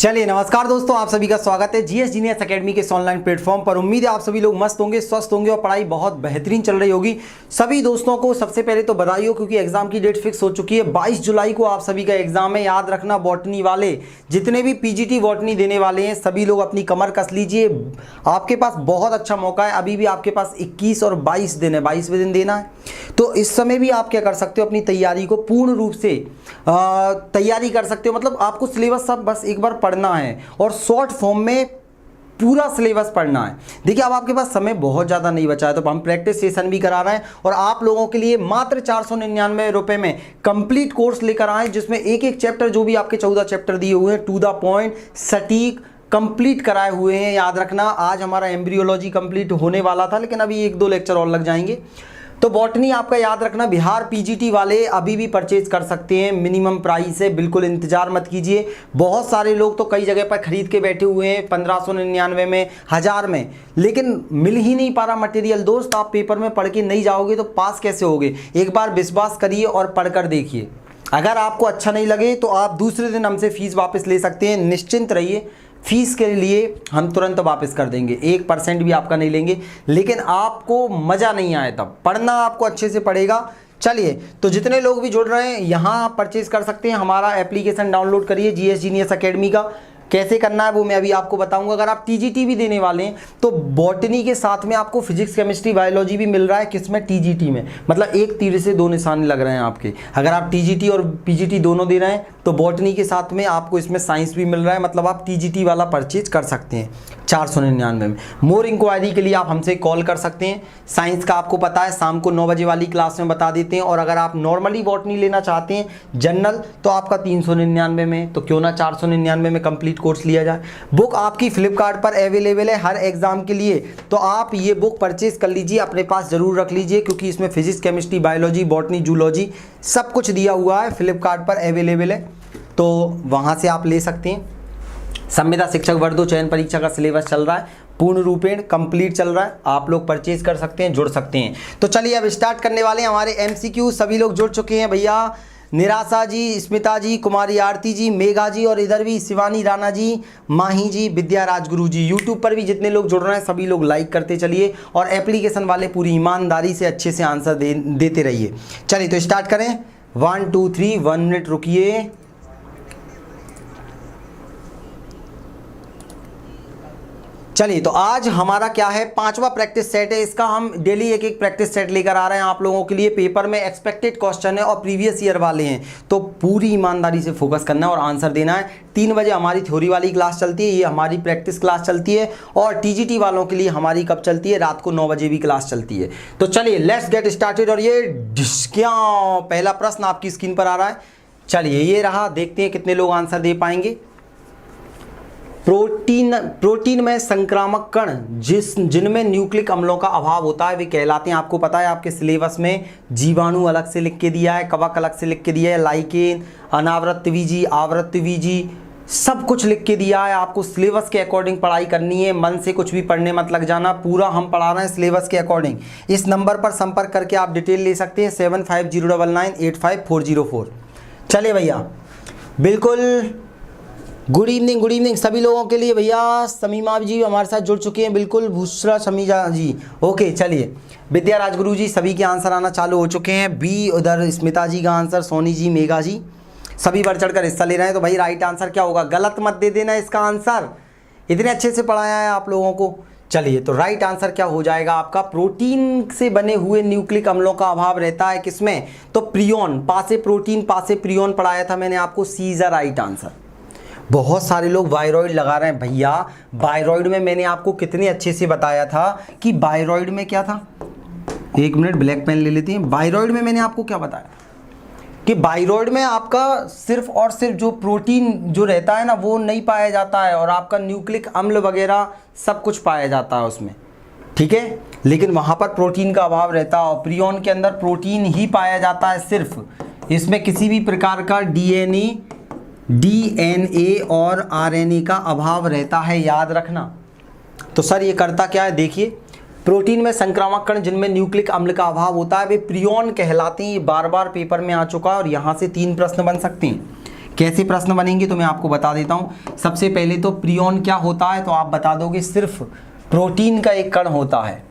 चलिए नमस्कार दोस्तों, आप सभी का स्वागत है जीएस जीनियस एकेडमी के इस ऑनलाइन प्लेटफॉर्म पर। उम्मीद है आप सभी लोग मस्त होंगे, स्वस्थ होंगे और पढ़ाई बहुत बेहतरीन चल रही होगी। सभी दोस्तों को सबसे पहले तो बधाई हो, क्योंकि एग्जाम की डेट फिक्स हो चुकी है। 22 जुलाई को आप सभी का एग्जाम है। याद रखना, बॉटनी वाले जितने भी पीजीटी बॉटनी देने वाले हैं सभी लोग अपनी कमर कस लीजिए। आपके पास बहुत अच्छा मौका है। अभी भी आपके पास 21 और 22 दिन है, 22वें दिन देना है। तो इस समय भी आप क्या कर सकते हो, अपनी तैयारी को पूर्ण रूप से तैयारी कर सकते हो। मतलब आपको सिलेबस सब बस एक बार पढ़ना है और शॉर्ट फॉर्म में पूरा सिलेबस पढ़ना है। देखिए, अब आपके पास समय बहुत ज़्यादा नहीं बचा है, तो हम प्रैक्टिस सेशन भी करा रहे हैं और आप लोगों के लिए मात्र 499 रुपये में कंप्लीट कोर्स लेकर आए, जिसमें एक एक चैप्टर, जो भी आपके 14 चैप्टर दिए हुए हैं, टू द पॉइंट सटीक कंप्लीट कराए हुए हैं। याद रखना, आज हमारा एम्ब्रियोलॉजी कंप्लीट होने वाला था, लेकिन अभी 1-2 लेक्चर और लग जाएंगे। तो बॉटनी आपका याद रखना, बिहार पीजीटी वाले अभी भी परचेज कर सकते हैं, मिनिमम प्राइस है, बिल्कुल इंतजार मत कीजिए। बहुत सारे लोग तो कई जगह पर खरीद के बैठे हुए हैं 1599 में, 1000 में, लेकिन मिल ही नहीं पा रहा मटेरियल। दोस्त, आप पेपर में पढ़ के नहीं जाओगे तो पास कैसे होगे? एक बार विश्वास करिए और पढ़कर देखिए। अगर आपको अच्छा नहीं लगे तो आप दूसरे दिन हमसे फीस वापस ले सकते हैं, निश्चिंत रहिए। फीस के लिए हम तुरंत वापस कर देंगे, 1% भी आपका नहीं लेंगे, लेकिन आपको मज़ा नहीं आए तब। पढ़ना आपको अच्छे से पड़ेगा। चलिए, तो जितने लोग भी जुड़ रहे हैं यहाँ आप परचेज कर सकते हैं। हमारा एप्लीकेशन डाउनलोड करिए जीएस जीनियस एकेडमी का। कैसे करना है वो मैं अभी आपको बताऊंगा। अगर आप टीजीटी भी देने वाले हैं तो बॉटनी के साथ में आपको फिजिक्स, केमिस्ट्री, बायोलॉजी भी मिल रहा है। किसमें? टीजीटी में। मतलब एक तीर से दो निशाने लग रहे हैं आपके। अगर आप टीजीटी और पीजीटी दोनों दे रहे हैं तो बॉटनी के साथ में आपको इसमें साइंस भी मिल रहा है। मतलब आप टीजीटी वाला परचेज कर सकते हैं 499 में। मोर इंक्वायरी के लिए आप हमसे कॉल कर सकते हैं। साइंस का आपको पता है, शाम को 9 बजे वाली क्लास में बता देते हैं। और अगर आप नॉर्मली बॉटनी लेना चाहते हैं जनरल, तो आपका 399 में, तो क्यों ना 499 में कंप्लीट कोर्स लिया जाए। बुक आपकी फ्लिपकार्ट पर अवेलेबल है हर एग्जाम के लिए, तो आप ये बुक परचेज कर लीजिए, अपने पास जरूर रख लीजिए, क्योंकि इसमें physics, chemistry, biology, botany, zoology सब कुछ दिया हुआ है। फ्लिपकार्ट पर अवेलेबल है, तो वहाँ से आप ले सकते हैं। संविदा शिक्षक वर्ग चयन परीक्षा का सिलेबस चल रहा है, पूर्ण रूपेण कंप्लीट चल रहा है। आप लोग परचेज कर सकते हैं, जुड़ सकते हैं। तो चलिए अब स्टार्ट करने वाले हैं हमारे एमसीक्यू। सभी लोग जुड़ चुके हैं भैया। निराशा जी, स्मिता जी, कुमारी आरती जी, मेघा जी, और इधर भी शिवानी राणा जी, माही जी, विद्या राजगुरु जी। यूट्यूब पर भी जितने लोग जुड़ रहे हैं सभी लोग लाइक करते चलिए, और एप्लीकेशन वाले पूरी ईमानदारी से अच्छे से आंसर देते रहिए। चलिए तो स्टार्ट करें। 1 2 3, 1 मिनट रुकिए। चलिए, तो आज हमारा क्या है, 5वां प्रैक्टिस सेट है। इसका हम डेली एक एक प्रैक्टिस सेट लेकर आ रहे हैं आप लोगों के लिए। पेपर में एक्सपेक्टेड क्वेश्चन है और प्रीवियस ईयर वाले हैं, तो पूरी ईमानदारी से फोकस करना है और आंसर देना है। 3 बजे हमारी थ्योरी वाली क्लास चलती है, ये हमारी प्रैक्टिस क्लास चलती है। और टीजीटी वालों के लिए हमारी कब चलती है? रात को 9 बजे भी क्लास चलती है। तो चलिए लेट्स गेट स्टार्टेड। और ये क्या पहला प्रश्न आपकी स्क्रीन पर आ रहा है। चलिए ये रहा, देखते हैं कितने लोग आंसर दे पाएंगे। प्रोटीन में संक्रामक कण जिनमें न्यूक्लिक अम्लों का अभाव होता है वे कहलाते हैं। आपको पता है, आपके सिलेबस में जीवाणु अलग से लिख के दिया है, कवक अलग से लिख के दिया है, लाइकेन, अनावृत्तबीजी, आवृत्तबीजी, सब कुछ लिख के दिया है। आपको सिलेबस के अकॉर्डिंग पढ़ाई करनी है, मन से कुछ भी पढ़ने मत लग जाना। पूरा हम पढ़ा रहे हैं सिलेबस के अकॉर्डिंग। इस नंबर पर संपर्क करके आप डिटेल ले सकते हैं, 7509985404। चलिए भैया, बिल्कुल गुड इवनिंग सभी लोगों के लिए भैया। समीमा जी हमारे साथ जुड़ चुके हैं, बिल्कुल। भूसरा समीजा जी, ओके। चलिए, विद्या राजगुरु जी, सभी के आंसर आना चालू हो चुके हैं। बी, उधर स्मिता जी का आंसर, सोनी जी, मेघा जी, सभी बढ़ चढ़कर हिस्सा ले रहे हैं। तो भाई राइट आंसर क्या होगा? गलत मत दे देना इसका आंसर, इतने अच्छे से पढ़ाया है आप लोगों को। चलिए, तो राइट आंसर क्या हो जाएगा आपका? प्रोटीन से बने हुए न्यूक्लिक अम्लों का अभाव रहता है किसमें? तो प्रियोन, पासे प्रोटीन पासे प्रियोन पढ़ाया था मैंने आपको, सी इज द राइट आंसर। बहुत सारे लोग वायरॉइड लगा रहे हैं भैया। वायरॉइड में मैंने आपको कितने अच्छे से बताया था कि वायरॉइड में क्या था। 1 मिनट, ब्लैक पेन ले लेती हैं। वायरॉइड में मैंने आपको क्या बताया कि वायरॉइड में आपका सिर्फ और सिर्फ जो प्रोटीन जो रहता है ना, वो नहीं पाया जाता है, और आपका न्यूक्लिक अम्ल वगैरह सब कुछ पाया जाता है उसमें, ठीक है। लेकिन वहाँ पर प्रोटीन का अभाव रहता है, और प्रियोन के अंदर प्रोटीन ही पाया जाता है सिर्फ। इसमें किसी भी प्रकार का डीएनए और आरएनए का अभाव रहता है, याद रखना। तो सर ये करता क्या है? देखिए, प्रोटीन में संक्रामक कण जिनमें न्यूक्लिक अम्ल का अभाव होता है वे प्रियोन कहलाते हैं। ये बार बार पेपर में आ चुका है और यहाँ से 3 प्रश्न बन सकते हैं कैसे प्रश्न बनेंगे तो मैं आपको बता देता हूं। सबसे पहले तो प्रियोन क्या होता है, तो आप बता दोगे सिर्फ प्रोटीन का एक कण होता है।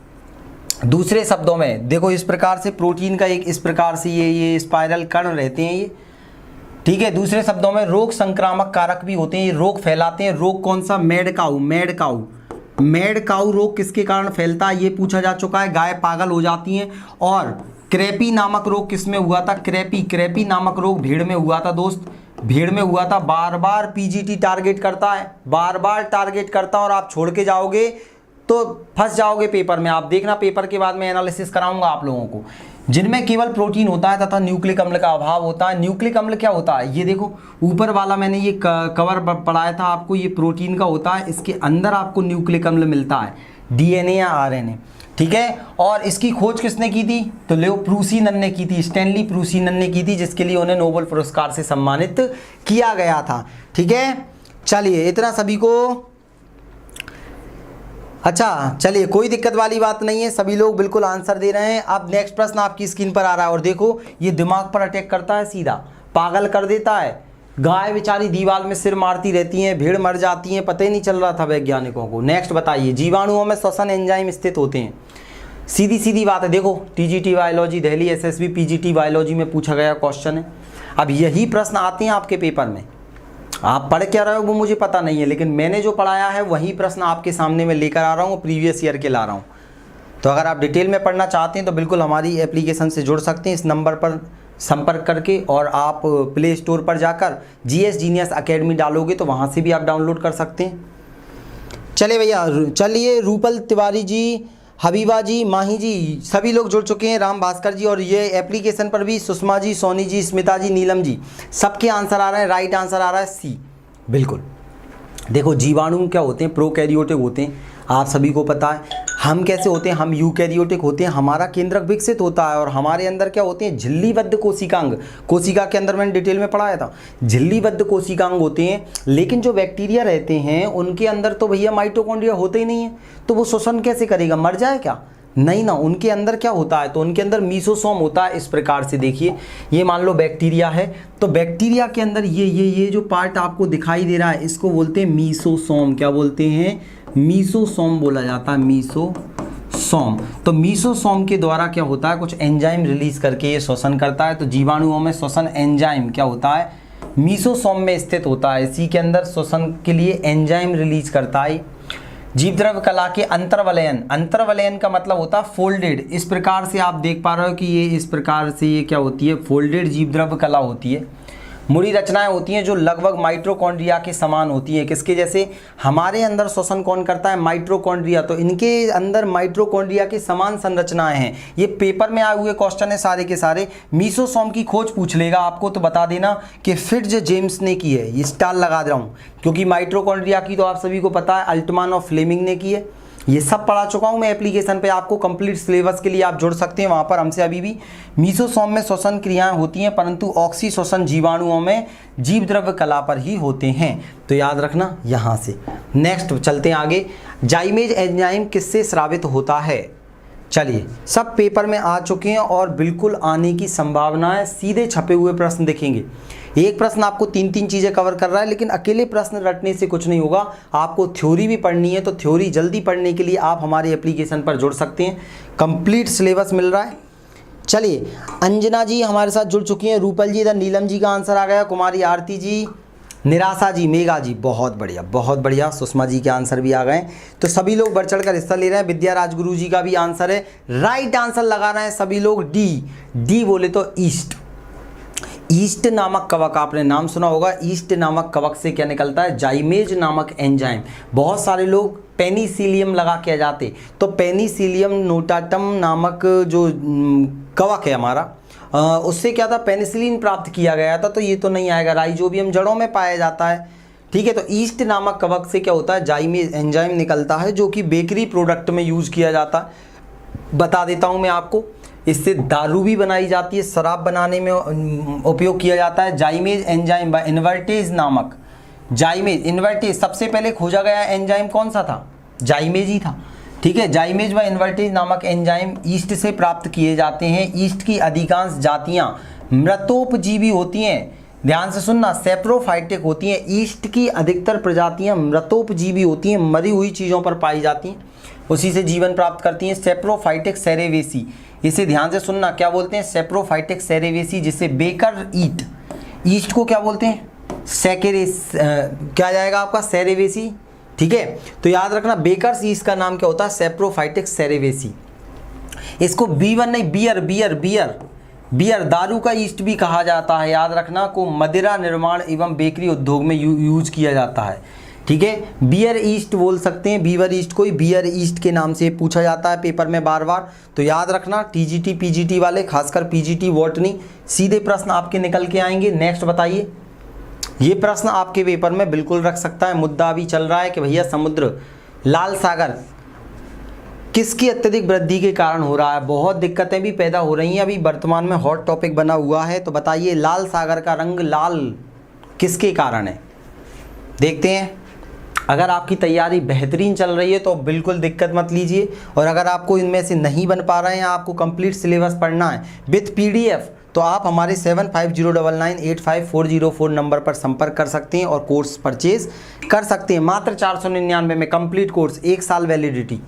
दूसरे शब्दों में देखो, इस प्रकार से प्रोटीन का एक, इस प्रकार से ये स्पाइरल कण रहते हैं ये, ठीक है। दूसरे शब्दों में रोग संक्रामक कारक भी होते हैं, ये रोग फैलाते हैं। रोग कौन सा? मैड काऊ रोग किसके कारण फैलता है ये पूछा जा चुका है। गाय पागल हो जाती हैं। और क्रेपी नामक रोग किसमें हुआ था? क्रेपी नामक रोग भेड़ में हुआ था दोस्त, भेड़ में हुआ था। बार बार पीजीटी टारगेट करता है, बार बार टारगेट करता है, और आप छोड़ के जाओगे तो फंस जाओगे पेपर में। आप देखना, पेपर के बाद में एनालिसिस कराऊंगा आप लोगों को, जिनमें केवल प्रोटीन होता है तथा न्यूक्लिक अम्ल का अभाव होता है। न्यूक्लिक अम्ल क्या होता है? ये देखो ऊपर वाला मैंने ये कवर पढ़ाया था आपको, ये प्रोटीन का होता है, इसके अंदर आपको न्यूक्लिक अम्ल मिलता है, डीएनए या आरएनए, ठीक है। और इसकी खोज किसने की थी? तो लेओ प्रूसीनन ने की थी, स्टैनली प्रूसीनन ने की थी, जिसके लिए उन्हें नोबेल पुरस्कार से सम्मानित किया गया था, ठीक है। चलिए इतना सभी को, अच्छा चलिए कोई दिक्कत वाली बात नहीं है, सभी लोग बिल्कुल आंसर दे रहे हैं। अब नेक्स्ट प्रश्न आपकी स्क्रीन पर आ रहा है, और देखो ये दिमाग पर अटैक करता है, सीधा पागल कर देता है। गाय बेचारी दीवार में सिर मारती रहती हैं, भेड़ मर जाती हैं, पता ही नहीं चल रहा था वैज्ञानिकों को। नेक्स्ट बताइए, जीवाणुओं में श्वसन एंजाइम स्थित होते हैं। सीधी सीधी बात है, देखो TGT biology, Delhi SSB PGT biology में पूछा गया क्वेश्चन है। अब यही प्रश्न आते हैं आपके पेपर में, आप पढ़ क्या रहे हो वो मुझे पता नहीं है, लेकिन मैंने जो पढ़ाया है वही प्रश्न आपके सामने में लेकर आ रहा हूँ, प्रीवियस ईयर के ला रहा हूँ। तो अगर आप डिटेल में पढ़ना चाहते हैं तो बिल्कुल हमारी एप्लीकेशन से जुड़ सकते हैं, इस नंबर पर संपर्क करके, और आप प्ले स्टोर पर जाकर जीएस जीनियस अकेडमी डालोगे तो वहाँ से भी आप डाउनलोड कर सकते हैं। चलिए भैया, चलिए रूपल तिवारी जी, हबीबा जी, माही जी, सभी लोग जुड़ चुके हैं, राम भास्कर जी, और ये एप्लीकेशन पर भी सुषमा जी, सोनी जी, स्मिता जी, नीलम जी, सबके आंसर आ रहे हैं। राइट आंसर आ रहा है सी, बिल्कुल। देखो जीवाणु क्या होते हैं? प्रोकैरियोटिक होते हैं, आप सभी को पता है। हम कैसे होते हैं? हम यूकैरियोटिक होते हैं, हमारा केंद्रक विकसित होता है, और हमारे अंदर क्या होते हैं? झिल्लीबद्ध कोशिकांग। कोशिका के अंदर मैंने डिटेल में पढ़ाया था, झिल्लीबद्ध कोशिकांग होते हैं। लेकिन जो बैक्टीरिया रहते हैं उनके अंदर तो भैया माइटोकॉन्ड्रिया होते ही नहीं है, तो वो श्वसन कैसे करेगा? मर जाए क्या? नहीं ना, उनके अंदर क्या होता है? तो उनके अंदर मीसोसोम होता है। इस प्रकार से देखिए, ये मान लो बैक्टीरिया है, तो बैक्टीरिया के अंदर ये जो पार्ट आपको दिखाई दे रहा है, इसको बोलते हैं मीसोसोम। क्या बोलते हैं? मीसोसोम बोला जाता है, मीसोसोम। तो मीसोसोम के द्वारा क्या होता है? कुछ एंजाइम रिलीज करके ये श्वसन करता है। तो जीवाणुओं में श्वसन एंजाइम क्या होता है? मीसोसोम में स्थित होता है, इसी के अंदर श्वसन के लिए एंजाइम रिलीज करता है। जीवद्रव्य कला के अंतर्वलयन, अंतर्वलयन का मतलब होता है फोल्डेड। इस प्रकार से आप देख पा रहे हो कि ये इस प्रकार से ये क्या होती है? फोल्डेड जीवद्रव्य कला होती है। मुड़ी रचनाएं होती हैं जो लगभग माइटोकॉन्ड्रिया के समान होती है। किसके जैसे? हमारे अंदर श्वसन कौन करता है? माइटोकॉन्ड्रिया। तो इनके अंदर माइटोकॉन्ड्रिया की समान संरचनाएं हैं। ये पेपर में आए हुए क्वेश्चन है सारे के सारे। मीसोसोम की खोज पूछ लेगा आपको तो बता देना कि फिट्ज जेम्स ने की है। ये स्टार लगा दे रहा हूँ क्योंकि माइटोकॉन्ड्रिया की तो आप सभी को पता है अल्टमान और फ्लेमिंग ने की है। ये सब पढ़ा चुका हूँ मैं एप्लीकेशन पे, आपको कंप्लीट सिलेबस के लिए आप जुड़ सकते हैं वहाँ पर हमसे। अभी भी मीसोसोम में श्वसन क्रियाएं होती हैं, परंतु ऑक्सी श्वसन जीवाणुओं में जीवद्रव्य कला पर ही होते हैं। तो याद रखना यहाँ से। नेक्स्ट चलते हैं आगे। जाइमेज एंजाइम किससे स्रावित होता है? चलिए, सब पेपर में आ चुके हैं और बिल्कुल आने की संभावना है। सीधे छपे हुए प्रश्न देखेंगे। एक प्रश्न आपको तीन तीन चीज़ें कवर कर रहा है, लेकिन अकेले प्रश्न रटने से कुछ नहीं होगा। आपको थ्योरी भी पढ़नी है, तो थ्योरी जल्दी पढ़ने के लिए आप हमारे एप्लीकेशन पर जुड़ सकते हैं। कंप्लीट सिलेबस मिल रहा है। चलिए, अंजना जी हमारे साथ जुड़ चुकी हैं, रूपल जी, इधर नीलम जी का आंसर आ गया, कुमारी आरती जी, निराशा जी, मेघा जी, बहुत बढ़िया बहुत बढ़िया। सुषमा जी के आंसर भी आ गए। तो सभी लोग बढ़ चढ़ कर हिस्सा ले रहे हैं। विद्या राजगुरु जी का भी आंसर है। राइट आंसर लगा रहे हैं सभी लोग डी बोले तो ईस्ट। ईस्ट नामक कवक, आपने नाम सुना होगा। ईस्ट नामक कवक से क्या निकलता है? जाइमेज नामक एंजाइम। बहुत सारे लोग पेनिसिलियम लगा के आ जाते, तो पेनिसिलियम नोटाटम नामक जो कवक है हमारा, उससे क्या था? पेनिसिलिन प्राप्त किया गया था। तो ये तो नहीं आएगा। राइजोबियम जड़ों में पाया जाता है, ठीक है। तो ईस्ट नामक कवक से क्या होता है? जाइमेज एंजाइम निकलता है, जो कि बेकरी प्रोडक्ट में यूज़ किया जाता है। बता देता हूँ मैं आपको, इससे दारू भी बनाई जाती है, शराब बनाने में उपयोग किया जाता है। जाइमेज एंजाइम व इन्वर्टेज नामक, जाइमेज इन्वर्टेज सबसे पहले खोजा गया एंजाइम कौन सा था? जाइमेज ही था, ठीक है। जाइमेज व इन्वर्टेज नामक एंजाइम ईस्ट से प्राप्त किए जाते हैं। ईस्ट की अधिकांश जातियां मृतोपजीवी होती हैं। ध्यान से सुनना, सेप्रोफाइटिक होती हैं। ईस्ट की अधिकतर प्रजातियां मृतोपजीवी होती हैं, मरी हुई चीज़ों पर पाई जाती हैं, उसी से जीवन प्राप्त करती हैं। सेप्रोफाइटिक सेरेवेसी, इसे ध्यान से सुनना क्या बोलते हैं, सेप्रोफाइटिक सेरेवेसी, जिसे बेकर ईट, ईस्ट को क्या बोलते हैं, सेकेरेस, क्या जाएगा आपका सेरेवेसी, ठीक है। तो याद रखना बेकर्स ईस्ट का नाम क्या होता है, सेप्रोफाइटिक सेरेवेसी। इसको B1 नहीं, बियर दारू का ईस्ट भी कहा जाता है, याद रखना, को मदिरा निर्माण एवं बेकरी उद्योग में यूज किया जाता है, ठीक है। बियर ईस्ट बोल सकते हैं, बीवर ईस्ट को बियर ईस्ट के नाम से पूछा जाता है पेपर में बार बार, तो याद रखना टीजीटी पीजीटी वाले, खासकर पीजीटी बॉटनी, सीधे प्रश्न आपके निकल के आएंगे। नेक्स्ट बताइए, ये प्रश्न आपके पेपर में बिल्कुल रख सकता है, मुद्दा अभी चल रहा है कि भैया समुद्र लाल सागर किसकी अत्यधिक वृद्धि के कारण हो रहा है। बहुत दिक्कतें भी पैदा हो रही हैं, अभी वर्तमान में हॉट टॉपिक बना हुआ है। तो बताइए लाल सागर का रंग लाल किसके कारण है, देखते हैं। अगर आपकी तैयारी बेहतरीन चल रही है तो बिल्कुल दिक्कत मत लीजिए, और अगर आपको इनमें से नहीं बन पा रहे हैं, आपको कंप्लीट सिलेबस पढ़ना है विथ PDF, तो आप हमारे 7509985404 नंबर पर संपर्क कर सकते हैं और कोर्स परचेज कर सकते हैं। मात्र 499 में कंप्लीट कोर्स, 1 साल वैलिडिटी।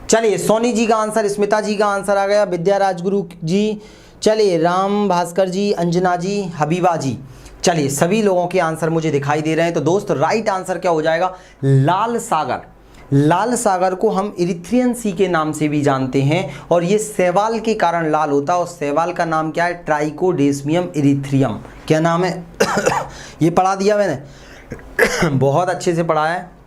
चलिए सोनी जी का आंसर, स्मिता जी का आंसर आ गया, विद्या राजगुरु जी, चलिए राम भास्कर जी, अंजना जी, हबीबा जी, चलिए सभी लोगों के आंसर मुझे दिखाई दे रहे हैं। तो दोस्त राइट आंसर क्या हो जाएगा, लाल सागर। लाल सागर को हम इरिथ्रियन सी के नाम से भी जानते हैं, और ये शैवाल के कारण लाल होता है, और शैवाल का नाम क्या है, ट्राइकोडेस्मियम इरिथ्रियम। क्या नाम है ये पढ़ा दिया मैंने बहुत अच्छे से पढ़ा है,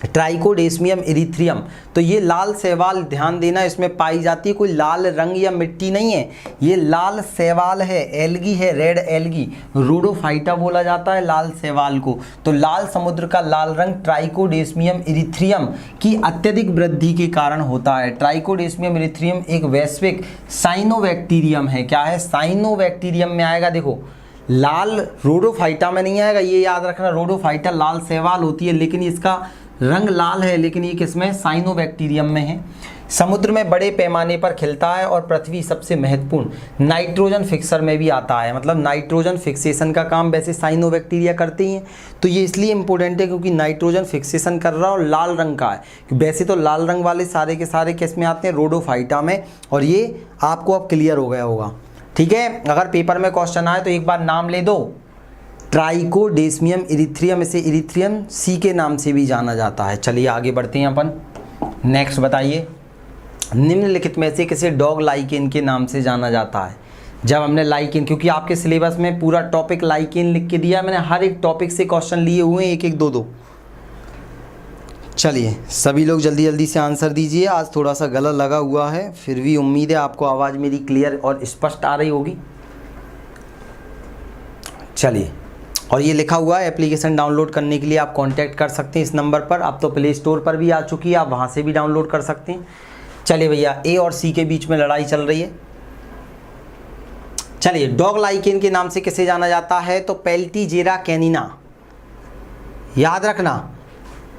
ट्राइकोडेस्मियम इरिथ्रियम। तो ये लाल शैवाल, ध्यान देना, इसमें पाई जाती है, कोई लाल रंग या मिट्टी नहीं है, ये लाल शैवाल है, एल्गी है, रेड एल्गी, रोडोफाइटा बोला जाता है लाल शैवाल को। तो लाल समुद्र का लाल रंग ट्राइकोडेस्मियम इरिथ्रियम की अत्यधिक वृद्धि के कारण होता है। ट्राइकोडेस्मियम इरिथ्रियम एक वैश्विक साइनोबैक्टीरियम है। क्या है, साइनोबैक्टीरियम में आएगा, देखो लाल रोडोफाइटा में नहीं आएगा, ये याद रखना, रोडोफाइटा लाल शैवाल होती है, लेकिन इसका रंग लाल है, लेकिन ये किसमें, साइनोबैक्टीरियम में है। समुद्र में बड़े पैमाने पर खिलता है, और पृथ्वी सबसे महत्वपूर्ण नाइट्रोजन फिक्सर में भी आता है, मतलब नाइट्रोजन फिक्सेशन का काम वैसे साइनोबैक्टीरिया करते ही हैं। तो ये इसलिए इंपॉर्टेंट है क्योंकि नाइट्रोजन फिक्सेशन कर रहा है और लाल रंग का है। वैसे तो लाल रंग वाले सारे के सारे किस में आते हैं, रोडोफाइटा में, और ये आपको अब क्लियर हो गया होगा, ठीक है। अगर पेपर में क्वेश्चन आए तो एक बार नाम ले दो, ट्राइकोडेस्मियम इरिथ्रियम, इसे इरिथ्रियम सी के नाम से भी जाना जाता है। चलिए आगे बढ़ते हैं अपन। नेक्स्ट बताइए, निम्नलिखित में से किसे डॉग लाइकेन के नाम से जाना जाता है। जब हमने लाइकेन, क्योंकि आपके सिलेबस में पूरा टॉपिक लाइकेन लिख के दिया, मैंने हर एक टॉपिक से क्वेश्चन लिए हुए हैं, एक एक दो दो। चलिए सभी लोग जल्दी जल्दी से आंसर दीजिए। आज थोड़ा सा गला लगा हुआ है, फिर भी उम्मीद है आपको आवाज़ मेरी क्लियर और स्पष्ट आ रही होगी। चलिए, और ये लिखा हुआ है एप्लीकेशन डाउनलोड करने के लिए आप कांटेक्ट कर सकते हैं इस नंबर पर। अब तो प्ले स्टोर पर भी आ चुकी है, आप वहाँ से भी डाउनलोड कर सकते हैं। चलिए भैया, ए और सी के बीच में लड़ाई चल रही है। चलिए, डॉग लाइकेन के नाम से किसे जाना जाता है, तो पेल्टीजेरा कैनिना, याद रखना।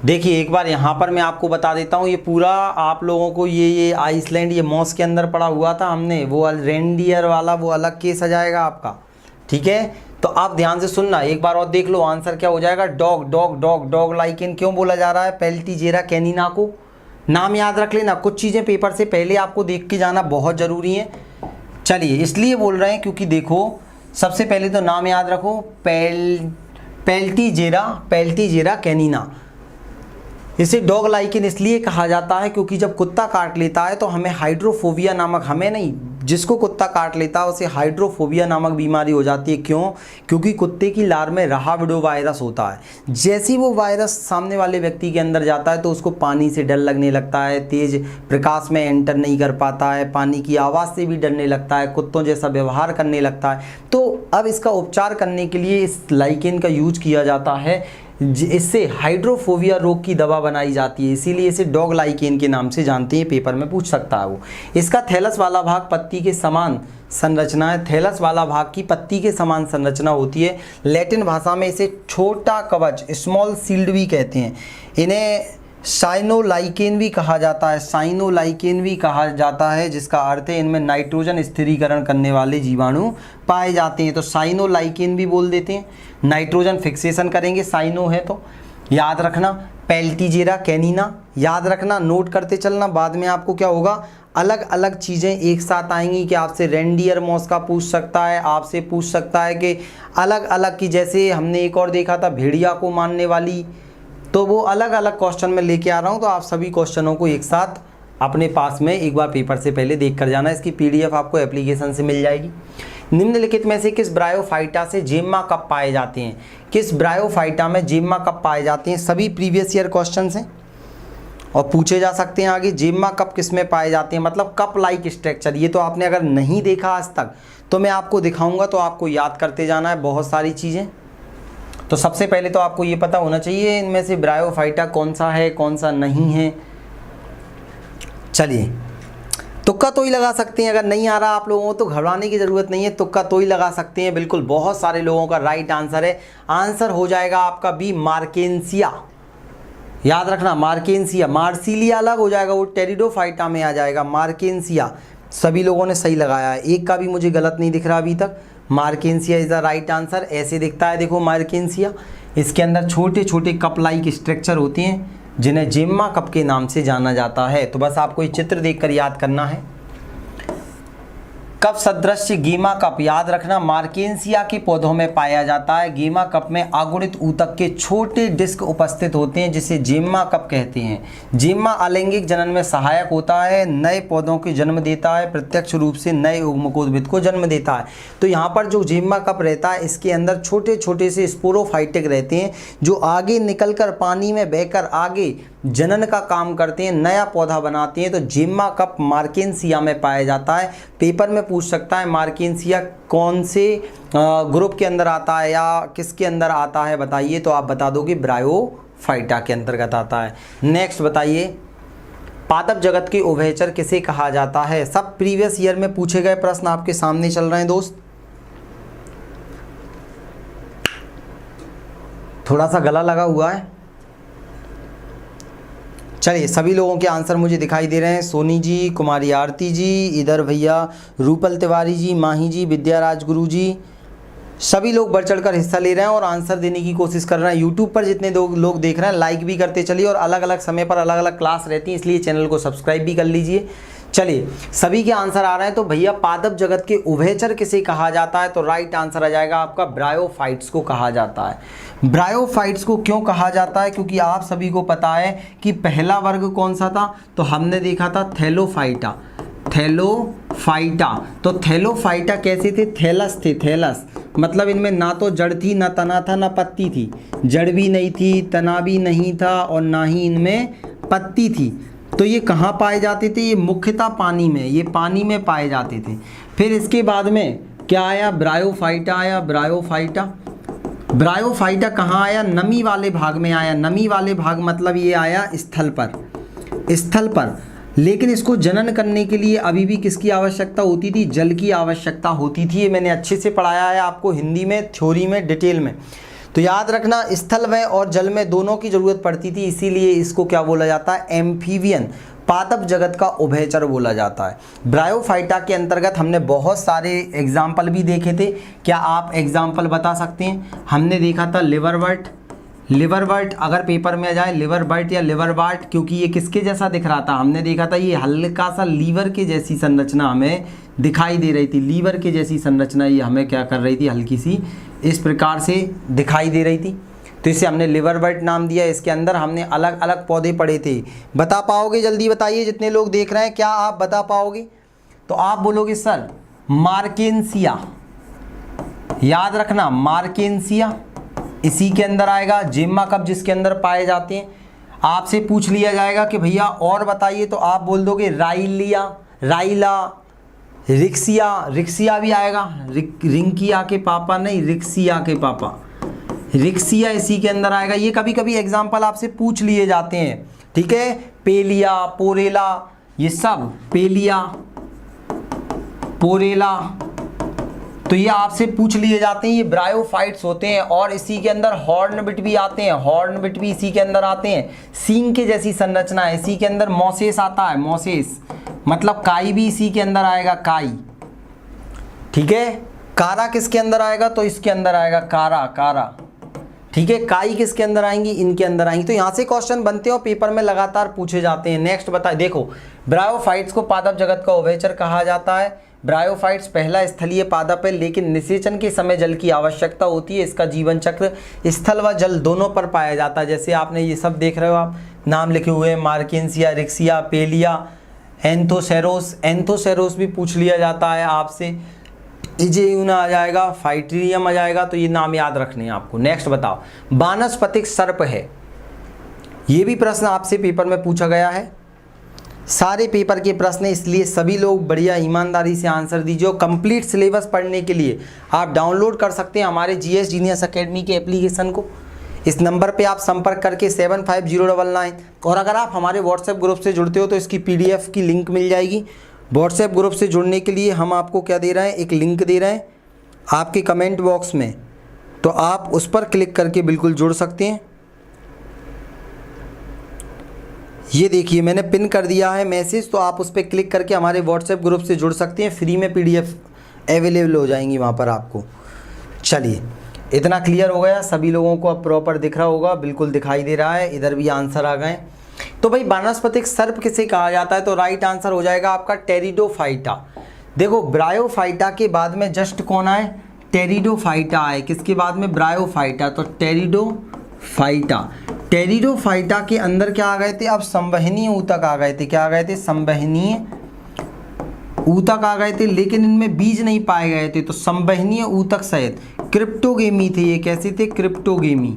देखिए एक बार यहाँ पर मैं आपको बता देता हूँ, ये पूरा आप लोगों को ये आइसलैंड, ये मॉस के अंदर पड़ा हुआ था हमने, वो रेनडियर वाला वो अलग केस आ जाएगा आपका, ठीक है। तो आप ध्यान से सुनना, एक बार और देख लो आंसर क्या हो जाएगा, dog dog dog dog lichen क्यों बोला जा रहा है, पेल्टीजेरा कैनिना को। नाम याद रख लेना, कुछ चीज़ें पेपर से पहले आपको देख के जाना बहुत ज़रूरी है। चलिए इसलिए बोल रहे हैं क्योंकि देखो, सबसे पहले तो नाम याद रखो, पेल्टीजेरा कैनिना। इसे डॉग लाइकेन इसलिए कहा जाता है क्योंकि जब कुत्ता काट लेता है तो हमें हाइड्रोफोबिया नामक, हमें नहीं, जिसको कुत्ता काट लेता है उसे हाइड्रोफोबिया नामक बीमारी हो जाती है। क्यों? क्योंकि कुत्ते की लार में रहाविडो वायरस होता है। जैसे ही वो वायरस सामने वाले व्यक्ति के अंदर जाता है तो उसको पानी से डर लगने लगता है, तेज प्रकाश में एंटर नहीं कर पाता है, पानी की आवाज़ से भी डरने लगता है, कुत्तों जैसा व्यवहार करने लगता है। तो अब इसका उपचार करने के लिए इस लाइकेन का यूज किया जाता है, इससे हाइड्रोफोबिया रोग की दवा बनाई जाती है, इसीलिए इसे डॉग लाइकेन के नाम से जानते हैं, पेपर में पूछ सकता है वो। इसका थैलस वाला भाग पत्ती के समान संरचना है, थैलस वाला भाग की पत्ती के समान संरचना होती है। लैटिन भाषा में इसे छोटा कवच, स्मॉल शील्ड भी कहते हैं। इन्हें साइनोलाइकेन भी कहा जाता है, साइनोलाइकेन भी कहा जाता है, जिसका अर्थ है इनमें नाइट्रोजन स्थिरीकरण करने वाले जीवाणु पाए जाते हैं। तो साइनोलाइकेन भी बोल देते हैं, नाइट्रोजन फिक्सेशन करेंगे, साइनो है तो याद रखना। पेल्टीजेरा कैनिना याद रखना, नोट करते चलना, बाद में आपको क्या होगा अलग अलग चीज़ें एक साथ आएंगी कि आपसे रेंडियर मॉस का पूछ सकता है, आपसे पूछ सकता है कि अलग अलग की, जैसे हमने एक और देखा था भेड़िया को मारने वाली, तो वो अलग अलग क्वेश्चन में लेके आ रहा हूँ। तो आप सभी क्वेश्चनों को एक साथ अपने पास में एक बार पेपर से पहले देख कर जाना। इसकी PDF आपको एप्लीकेशन से मिल जाएगी। निम्नलिखित में से किस ब्रायोफाइटा से जेम्मा कप पाए जाते हैं? किस ब्रायोफाइटा में जेम्मा कप पाए जाते हैं? सभी प्रीवियस ईयर क्वेश्चन हैं और पूछे जा सकते हैं आगे। जेम्मा कप किस में पाए जाते हैं, मतलब कप लाइक स्ट्रक्चर। ये तो आपने अगर नहीं देखा आज तक तो मैं आपको दिखाऊंगा, तो आपको याद करते जाना है बहुत सारी चीज़ें। तो सबसे पहले तो आपको ये पता होना चाहिए इनमें से ब्रायोफाइटा कौन सा है कौन सा नहीं है। चलिए तुक्का तो ही लगा सकते हैं, अगर नहीं आ रहा आप लोगों को तो घबराने की ज़रूरत नहीं है, तुक्का तो ही लगा सकते हैं। बिल्कुल बहुत सारे लोगों का राइट आंसर है, आंसर हो जाएगा आपका बी मार्केंसिया। याद रखना मार्केंसिया, मार्सिलिया अलग हो जाएगा, वो टेरिडोफाइटा में आ जाएगा। मार्केंसिया सभी लोगों ने सही लगाया है, एक का भी मुझे गलत नहीं दिख रहा अभी तक। मार्केंसिया इज़ द राइट आंसर। ऐसे दिखता है देखो मार्केंसिया, इसके अंदर छोटे छोटे कप लाइक स्ट्रक्चर होते हैं जिन्हें जेम्मा कप के नाम से जाना जाता है। तो बस आपको ये चित्र देखकर याद करना है। कप सदृश गेमा कप याद रखना मार्केंसिया के पौधों में पाया जाता है। गेमा कप में अगुणित ऊतक के छोटे डिस्क उपस्थित होते हैं जिसे जेम्मा कप कहते हैं। जेम्मा अलैंगिक जनन में सहायक होता है, नए पौधों के जन्म देता है, प्रत्यक्ष रूप से नए उग्मकोद्भिद को जन्म देता है। तो यहाँ पर जो जेम्मा कप रहता है इसके अंदर छोटे छोटे से स्पोरोफाइटिक रहते हैं जो आगे निकलकर पानी में बहकर आगे जनन का काम करते हैं, नया पौधा बनाते हैं। तो जेम्मा कप मार्केंसिया में पाया जाता है। पेपर में पूछ सकता है मार्केंसिया कौन से ग्रुप के अंदर आता है या किसके अंदर आता है बताइए, तो आप बता दोगे ब्रायोफाइटा के अंतर्गत आता है। नेक्स्ट बताइए पादप जगत के उभयचर किसे कहा जाता है? सब प्रीवियस ईयर में पूछे गए प्रश्न आपके सामने चल रहे हैं दोस्त। थोड़ा सा गला लगा हुआ है। चलिए सभी लोगों के आंसर मुझे दिखाई दे रहे हैं। सोनी जी, कुमारी आरती जी, इधर भैया रूपल तिवारी जी, माही जी, विद्या राजगुरु जी, सभी लोग बढ़ चढ़कर हिस्सा ले रहे हैं और आंसर देने की कोशिश कर रहे हैं। यूट्यूब पर जितने लोग देख रहे हैं लाइक भी करते चलिए, और अलग अलग समय पर अलग अलग क्लास रहती है इसलिए चैनल को सब्सक्राइब भी कर लीजिए। चलिए सभी के आंसर आ रहे हैं। तो भैया पादप जगत के उभयचर किसे कहा जाता है? तो राइट आंसर आ जाएगा आपका ब्रायोफाइट्स को कहा जाता है। ब्रायोफाइट्स को क्यों कहा जाता है? क्योंकि आप सभी को पता है कि पहला वर्ग कौन सा था, तो हमने देखा था थैलोफाइटा। थैलोफाइटा, तो थैलोफाइटा कैसे थे? थैलस थे, थैलस मतलब इनमें ना तो जड़ थी, ना तना था, ना पत्ती थी। जड़ भी नहीं थी, तना भी नहीं था और ना ही इनमें पत्ती थी। तो ये कहाँ पाए जाते थे? ये मुख्यतः पानी में, ये पानी में पाए जाते थे। फिर इसके बाद में क्या आया? ब्रायोफाइटा आया। ब्रायोफाइटा, ब्रायोफाइटा कहाँ आया? नमी वाले भाग में आया। नमी वाले भाग मतलब ये आया स्थल पर, स्थल पर। लेकिन इसको जनन करने के लिए अभी भी किसकी आवश्यकता होती थी? जल की आवश्यकता होती थी। ये मैंने अच्छे से पढ़ाया है आपको हिंदी में, थ्योरी में, डिटेल में। तो याद रखना स्थल में और जल में दोनों की ज़रूरत पड़ती थी, इसीलिए इसको क्या बोला जाता है? एम्फीबियन, पादप जगत का उभयचर बोला जाता है। ब्रायोफाइटा के अंतर्गत हमने बहुत सारे एग्जाम्पल भी देखे थे। क्या आप एग्जाम्पल बता सकते हैं? हमने देखा था लिवरवर्ट। लिवरवर्ट अगर पेपर में आ जाए लिवरवर्ट या लिवरवार्ट, क्योंकि ये किसके जैसा दिख रहा था? हमने देखा था ये हल्का सा लीवर के जैसी संरचना हमें दिखाई दे रही थी। लीवर के जैसी संरचना ये हमें क्या कर रही थी? हल्की सी इस प्रकार से दिखाई दे रही थी, तो इसे हमने लिवरवर्ट नाम दिया। इसके अंदर हमने अलग अलग पौधे पढ़े थे। बता पाओगे? जल्दी बताइए, जितने लोग देख रहे हैं क्या आप बता पाओगे? तो आप बोलोगे सर मार्केंसिया। याद रखना मार्केंसिया इसी के अंदर आएगा। जेम्मा कप जिसके अंदर पाए जाते हैं। आपसे पूछ लिया जाएगा कि भैया और बताइए, तो आप बोल दोगे राइलिया, राइला, रिक्सिया। रिक्सिया भी आएगा, रिंकिया के पापा नहीं, रिक्सिया के पापा, रिक्सिया इसी के अंदर आएगा। ये कभी कभी एग्जाम्पल आपसे पूछ लिए जाते हैं, ठीक है। पेलिया, पोरेला, ये सब पेलिया, पोरेला, तो ये आपसे पूछ लिए जाते हैं, ये ब्रायोफाइट्स होते हैं और इसी के अंदर हॉर्नबिट भी आते हैं, हॉर्नबिट भी इसी के अंदर आते हैं। सींग के जैसी संरचना है, इसी के अंदर मोसेस आता है, मोसेस मतलब काई भी इसी के अंदर आएगा, काई। ठीक है, कारा किसके अंदर आएगा, तो इसके अंदर आएगा कारा, कारा। ठीक है, काई किसके अंदर आएंगी, इनके अंदर आएंगी। तो यहाँ से क्वेश्चन बनते हैं और पेपर में लगातार पूछे जाते हैं। नेक्स्ट बताए, देखो ब्रायोफाइट्स को पादप जगत का उभयचर कहा जाता है। ब्रायोफाइट्स पहला स्थलीय पादप है, लेकिन निषेचन के समय जल की आवश्यकता होती है। इसका जीवन चक्र स्थल व जल दोनों पर पाया जाता है। जैसे आपने ये सब देख रहे हो, आप नाम लिखे हुए हैं, मार्केंसिया, रिक्सिया, पेलिया, एंथोसेरोस। एंथोसेरोस भी पूछ लिया जाता है आपसे। इजेयूना आ जाएगा, फाइट्रियम आ जाएगा। तो ये नाम याद रखने हैं आपको। नेक्स्ट बताओ, वानस्पतिक सर्प है, ये भी प्रश्न आपसे पेपर में पूछा गया है। सारे पेपर के प्रश्न, इसलिए सभी लोग बढ़िया ईमानदारी से आंसर दीजिए। और कंप्लीट सिलेबस पढ़ने के लिए आप डाउनलोड कर सकते हैं हमारे जीएस जीनियस एकेडमी के एप्लीकेशन को। इस नंबर पे आप संपर्क करके 750999। और अगर आप हमारे व्हाट्सएप ग्रुप से जुड़ते हो तो इसकी पीडीएफ की लिंक मिल जाएगी। व्हाट्सएप ग्रुप से जुड़ने के लिए हम आपको क्या दे रहे हैं, एक लिंक दे रहे हैं आपके कमेंट बॉक्स में, तो आप उस पर क्लिक करके बिल्कुल जुड़ सकते हैं। ये देखिए मैंने पिन कर दिया है मैसेज, तो आप उस पर क्लिक करके हमारे व्हाट्सएप ग्रुप से जुड़ सकते हैं। फ्री में पीडीएफ अवेलेबल हो जाएंगी वहाँ पर आपको। चलिए, इतना क्लियर हो गया, सभी लोगों को अब प्रॉपर दिख रहा होगा, बिल्कुल दिखाई दे रहा है। इधर भी आंसर आ गए। तो भाई वानस्पतिक सर्प किसे कहा जाता है, तो राइट आंसर हो जाएगा आपका टेरिडोफाइटा। देखो ब्रायोफाइटा के बाद में जस्ट कौन आए, टेरिडोफाइटा आए। किसके बाद में, ब्रायोफाइटा, तो टेरिडोफाइटा। टेरिडोफाइटा के अंदर क्या आ गए थे, अब संवहनीय ऊतक आ गए थे। क्या आ गए थे, संवहनीय ऊतक आ गए थे, लेकिन इनमें बीज नहीं पाए गए थे। तो संवहनीय ऊतक सहित क्रिप्टोगेमी थे। ये कैसे थे, क्रिप्टोगेमी।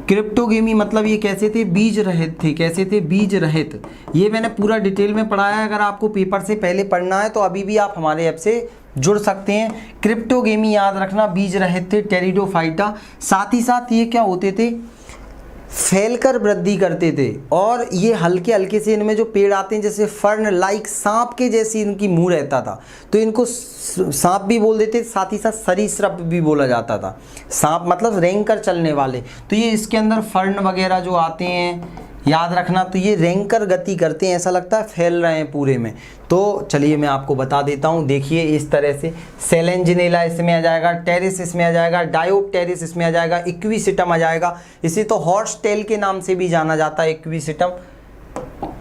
क्रिप्टोगेमी मतलब ये कैसे थे, बीज रहित थे। कैसे थे, बीज रहित। ये मैंने पूरा डिटेल में पढ़ाया है। अगर आपको पेपर से पहले पढ़ना है तो अभी भी आप हमारे ऐप से जुड़ सकते हैं। क्रिप्टोगेमी याद रखना, बीज रहित थे टेरिडोफाइटा। साथ ही साथ ये क्या होते थे, फैलकर वृद्धि करते थे। और ये हल्के हल्के से इनमें जो पेड़ आते हैं, जैसे फर्न लाइक, सांप के जैसी इनकी मुंह रहता था, तो इनको सांप भी बोल देते। साथ ही साथ सरीसृप भी बोला जाता था। सांप मतलब रेंग कर चलने वाले। तो ये इसके अंदर फर्न वगैरह जो आते हैं, याद रखना, तो ये रेंग कर गति करते हैं, ऐसा लगता है फैल रहे हैं पूरे में। तो चलिए मैं आपको बता देता हूँ। देखिए इस तरह से सेलेंजिनेला इसमें आ जाएगा, टेरिस इसमें आ जाएगा, डायोप्टेरिस इसमें आ जाएगा, इक्विसिटम आ जाएगा। इसे तो हॉर्स टेल के नाम से भी जाना जाता है, इक्विसिटम।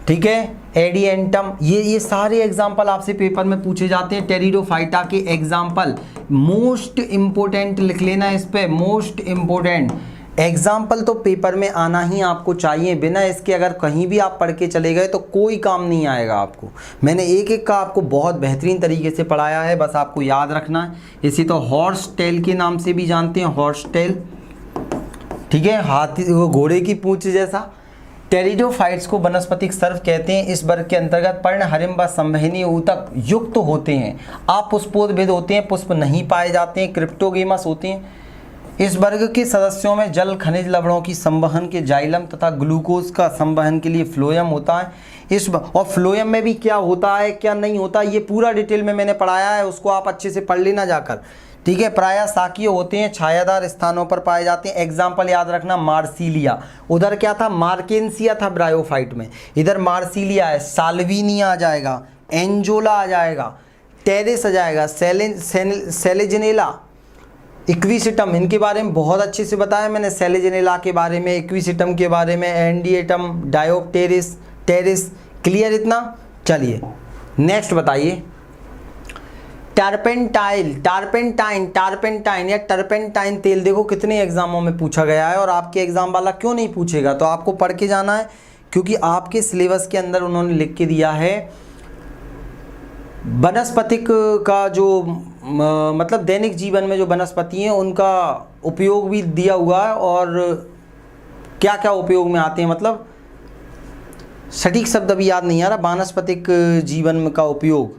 ठीक है, एडिएंटम। ये सारे एग्जाम्पल आपसे पेपर में पूछे जाते हैं। टेरिडोफाइटा के एग्जाम्पल मोस्ट इंपोर्टेंट लिख लेना इस पे, मोस्ट इंपोर्टेंट एग्जाम्पल तो पेपर में आना ही आपको चाहिए। बिना इसके अगर कहीं भी आप पढ़ के चले गए तो कोई काम नहीं आएगा आपको। मैंने एक एक का आपको बहुत बेहतरीन तरीके से पढ़ाया है, बस आपको याद रखना है। इसी तो हॉर्स टेल के नाम से भी जानते हैं, हॉर्स टेल। ठीक है, हाथी, वो घोड़े की पूंछ जैसा। टेरिडोफाइट्स को वनस्पतिक सर्प कहते हैं। इस वर्ग के अंतर्गत पर्ण, हरिम व संवहनीय ऊतक युक्त होते हैं। अपुष्पोद्भिद होते हैं, पुष्प नहीं पाए जाते हैं, क्रिप्टोगेमस होते हैं। इस वर्ग के सदस्यों में जल, खनिज लवणों की संवहन के जाइलम तथा ग्लूकोज का संवहन के लिए फ्लोएम होता है। और फ्लोएम में भी क्या होता है क्या नहीं होता, ये पूरा डिटेल में मैंने पढ़ाया है, उसको आप अच्छे से पढ़ लेना जाकर। ठीक है, प्रायः शाकीय होते हैं, छायादार स्थानों पर पाए जाते हैं। एग्जाम्पल याद रखना, मार्सिलिया। उधर क्या था, मार्केंसिया था ब्रायोफाइट में, इधर मार्सिलिया है। साल्विनिया आ जाएगा, एंजोला आ जाएगा, टेरिस आ जाएगा, सेलेजिनेला, इक्विसिटम। इनके बारे में बहुत अच्छे से बताया मैंने, सेलेजिनेला के बारे में, इक्विसिटम के बारे में, एंडिएटम, डायोप्टेरिस, टेरिस। क्लियर इतना। चलिए नेक्स्ट बताइए, टर्पेंटाइल, टारपेंटाइन या टर्पेंटाइन तेल। देखो कितने एग्जामों में पूछा गया है, और आपके एग्जाम वाला क्यों नहीं पूछेगा, तो आपको पढ़ के जाना है, क्योंकि आपके सिलेबस के अंदर उन्होंने लिख के दिया है वनस्पतिक का जो मतलब दैनिक जीवन में जो वनस्पति हैं उनका उपयोग भी दिया हुआ है, और क्या क्या उपयोग में आते हैं, मतलब सटीक शब्द अभी याद नहीं आ रहा, वानस्पतिक जीवन का उपयोग।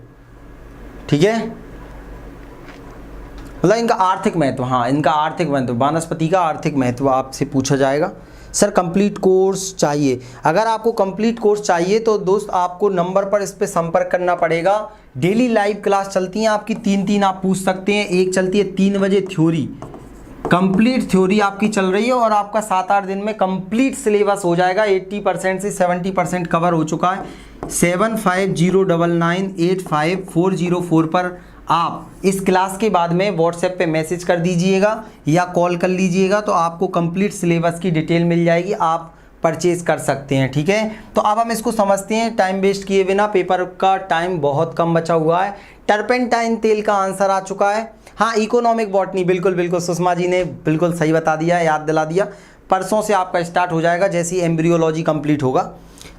ठीक है, मतलब इनका आर्थिक महत्व, हाँ इनका आर्थिक महत्व, वानस्पति का आर्थिक महत्व आपसे पूछा जाएगा। सर कंप्लीट कोर्स चाहिए। अगर आपको कंप्लीट कोर्स चाहिए तो दोस्त आपको नंबर पर इस पे संपर्क करना पड़ेगा। डेली लाइव क्लास चलती हैं आपकी, 3 आप पूछ सकते हैं। एक चलती है 3 बजे थ्योरी, कंप्लीट थ्योरी आपकी चल रही है और आपका 7-8 दिन में कंप्लीट सिलेबस हो जाएगा। 80% से 70% कवर हो चुका है। 7509985404 पर आप इस क्लास के बाद में व्हाट्सएप पे मैसेज कर दीजिएगा या कॉल कर लीजिएगा, तो आपको कंप्लीट सिलेबस की डिटेल मिल जाएगी, आप परचेज कर सकते हैं। ठीक है, तो अब हम इसको समझते हैं टाइम वेस्ट किए बिना। पेपर का टाइम बहुत कम बचा हुआ है। टर्पेंटाइन तेल का आंसर आ चुका है। हाँ, इकोनॉमिक बॉटनी, बिल्कुल बिल्कुल सुषमा जी ने बिल्कुल सही बता दिया, याद दिला दिया। परसों से आपका स्टार्ट हो जाएगा जैसे ही एम्ब्रियोलॉजी कंप्लीट होगा।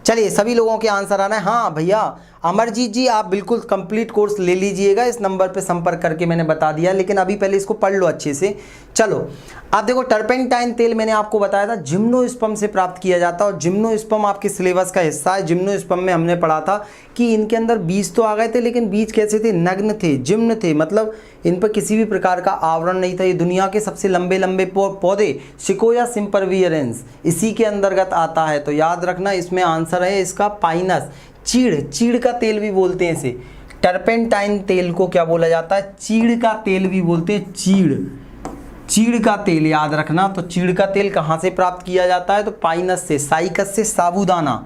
चलिए, सभी लोगों के आंसर आना है। हाँ भैया अमरजीत जी, आप बिल्कुल कंप्लीट कोर्स ले लीजिएगा, इस नंबर पे संपर्क करके मैंने बता दिया, लेकिन अभी पहले इसको पढ़ लो अच्छे से। चलो, अब देखो टर्पेंटाइन तेल मैंने आपको बताया था जिम्नोस्पर्म से प्राप्त किया जाता है और जिम्नोस्पर्म आपके सिलेबस का हिस्सा है। जिम्नोस्पर्म में हमने पढ़ा था कि इनके अंदर बीज तो आ गए थे, लेकिन बीज कैसे थे? नग्न थे, जिम्न थे, मतलब इन पर किसी भी प्रकार का आवरण नहीं था। ये दुनिया के सबसे लंबे लंबे पौधे सिकोया सिम्परवियरेंस इसी के अंतर्गत आता है। तो याद रखना, इसमें आंसर है इसका पाइनस। चीड़, चीड़ का तेल भी बोलते हैं इसे। टर्पेंटाइन तेल को क्या बोला जाता है? चीड़ का तेल भी बोलते हैं। चीड़, चीड़ का तेल याद रखना। तो चीड़ का तेल कहाँ से प्राप्त किया जाता है? तो पाइनस से, साइकस से। साबूदाना,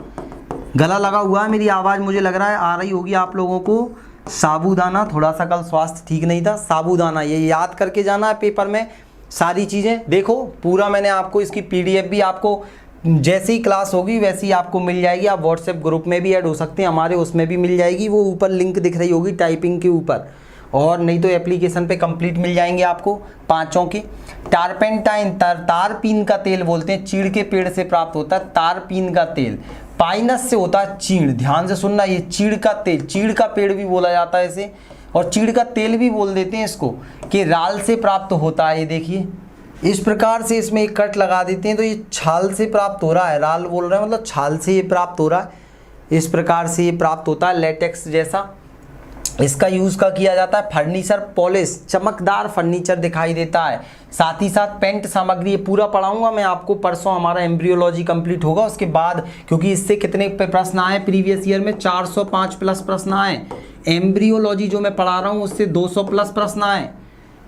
गला लगा हुआ है, मेरी आवाज़ मुझे लग रहा है आ रही होगी आप लोगों को। साबूदाना, थोड़ा सा कल स्वास्थ्य ठीक नहीं था। साबूदाना, ये याद करके जाना है पेपर में सारी चीज़ें। देखो पूरा मैंने आपको इसकी PDF भी आपको जैसे ही क्लास होगी वैसे ही आपको मिल जाएगी। आप व्हाट्सएप ग्रुप में भी ऐड हो सकते हैं हमारे, उसमें भी मिल जाएगी। वो ऊपर लिंक दिख रही होगी टाइपिंग के ऊपर, और नहीं तो एप्लीकेशन पे कंप्लीट मिल जाएंगे आपको पांचों के। टारपेंटाइन, तारपीन का तेल बोलते हैं, चीड़ के पेड़ से प्राप्त होता है तारपीन का तेल। पाइनस से होता है चीड़, ध्यान से सुनना, ये चीड़ का तेल, चीड़ का पेड़ भी बोला जाता है इसे, और चीड़ का तेल भी बोल देते हैं इसको, कि राल से प्राप्त होता है। ये देखिए इस प्रकार से इसमें एक कट लगा देते हैं, तो ये छाल से प्राप्त हो रहा है। राल बोल रहे हैं मतलब छाल से ये प्राप्त हो रहा है। इस प्रकार से ये प्राप्त होता है, लेटेक्स जैसा। इसका यूज़ का किया जाता है फर्नीचर पॉलिश, चमकदार फर्नीचर दिखाई देता है। साथ ही साथ पेंट सामग्री, ये पूरा पढ़ाऊंगा मैं आपको। परसों हमारा एम्ब्रियोलॉजी कंप्लीट होगा उसके बाद, क्योंकि इससे कितने प्रश्न आए प्रीवियस ईयर में? 405 प्लस प्रश्न आए। एम्ब्रियोलॉजी जो मैं पढ़ा रहा हूँ उससे 200 प्लस प्रश्न आए।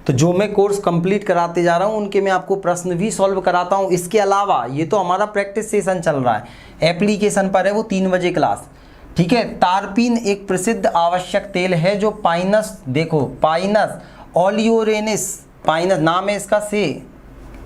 तो जो मैं कोर्स कंप्लीट कराते जा रहा हूँ उनके मैं आपको प्रश्न भी सॉल्व कराता हूँ। इसके अलावा ये तो हमारा प्रैक्टिस सेशन चल रहा है, एप्लीकेशन पर है वो 3 बजे क्लास। ठीक है, तारपीन एक प्रसिद्ध आवश्यक तेल है जो पाइनस, देखो पाइनस ओलियोरेनिस, पाइनस नाम है इसका, से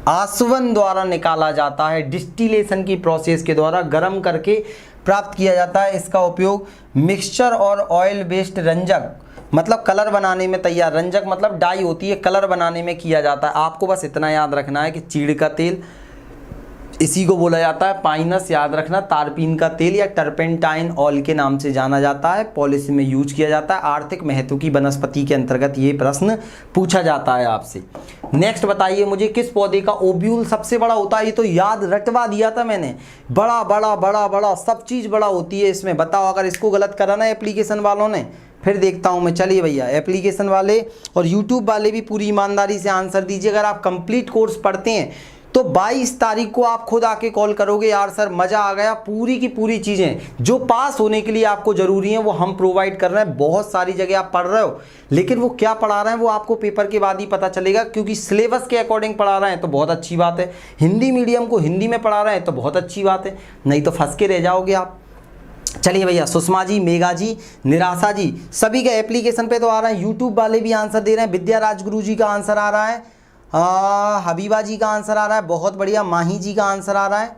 आसवन द्वारा निकाला जाता है। डिस्टिलेशन की प्रोसेस के द्वारा गर्म करके प्राप्त किया जाता है। इसका उपयोग मिक्सचर और ऑयल बेस्ड रंजक, मतलब कलर बनाने में तैयार, रंजक मतलब डाई होती है, कलर बनाने में किया जाता है। आपको बस इतना याद रखना है कि चीड़ का तेल इसी को बोला जाता है, पाइनस याद रखना। तारपीन का तेल या टर्पेंटाइन ऑयल के नाम से जाना जाता है, पॉलिसी में यूज किया जाता है। आर्थिक महत्व की वनस्पति के अंतर्गत ये प्रश्न पूछा जाता है आपसे। नेक्स्ट बताइए मुझे, किस पौधे का ओव्यूल सबसे बड़ा होता है? ये तो याद रटवा दिया था मैंने, बड़ा बड़ा बड़ा बड़ा, सब चीज़ बड़ा होती है इसमें। बताओ अगर इसको गलत करा ना एप्लीकेशन वालों ने, फिर देखता हूँ मैं। चलिए भैया, एप्लीकेशन वाले और यूट्यूब वाले भी पूरी ईमानदारी से आंसर दीजिए। अगर आप कंप्लीट कोर्स पढ़ते हैं तो 22 तारीख को आप खुद आके कॉल करोगे, यार सर मज़ा आ गया, पूरी की पूरी चीज़ें जो पास होने के लिए आपको ज़रूरी हैं वो हम प्रोवाइड कर रहे हैं। बहुत सारी जगह आप पढ़ रहे हो, लेकिन वो क्या पढ़ा रहे हैं वो आपको पेपर के बाद ही पता चलेगा, क्योंकि सिलेबस के अकॉर्डिंग पढ़ा रहे हैं तो बहुत अच्छी बात है। हिंदी मीडियम को हिंदी में पढ़ा रहे हैं तो बहुत अच्छी बात है, नहीं तो फंस के रह जाओगे आप। चलिए भैया, सुषमा जी, मेघा जी, निराशा जी, सभी का एप्लीकेशन पे तो आ रहा है। यूट्यूब वाले भी आंसर दे रहे हैं। विद्या राजगुरु जी का आंसर आ रहा है, हबीबा जी का आंसर आ रहा है, बहुत बढ़िया। माही जी का आंसर आ रहा है।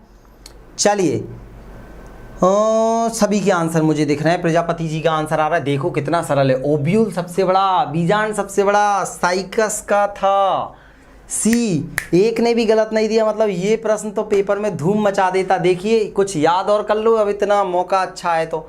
चलिए सभी के आंसर मुझे दिख रहे हैं। प्रजापति जी का आंसर आ रहा है, देखो कितना सरल है। ओव्यूल सबसे बड़ा, बीजांड सबसे बड़ा साइकस का था। सी, एक ने भी गलत नहीं दिया, मतलब ये प्रश्न तो पेपर में धूम मचा देता। देखिए कुछ याद और कर लो, अब इतना मौका अच्छा है तो।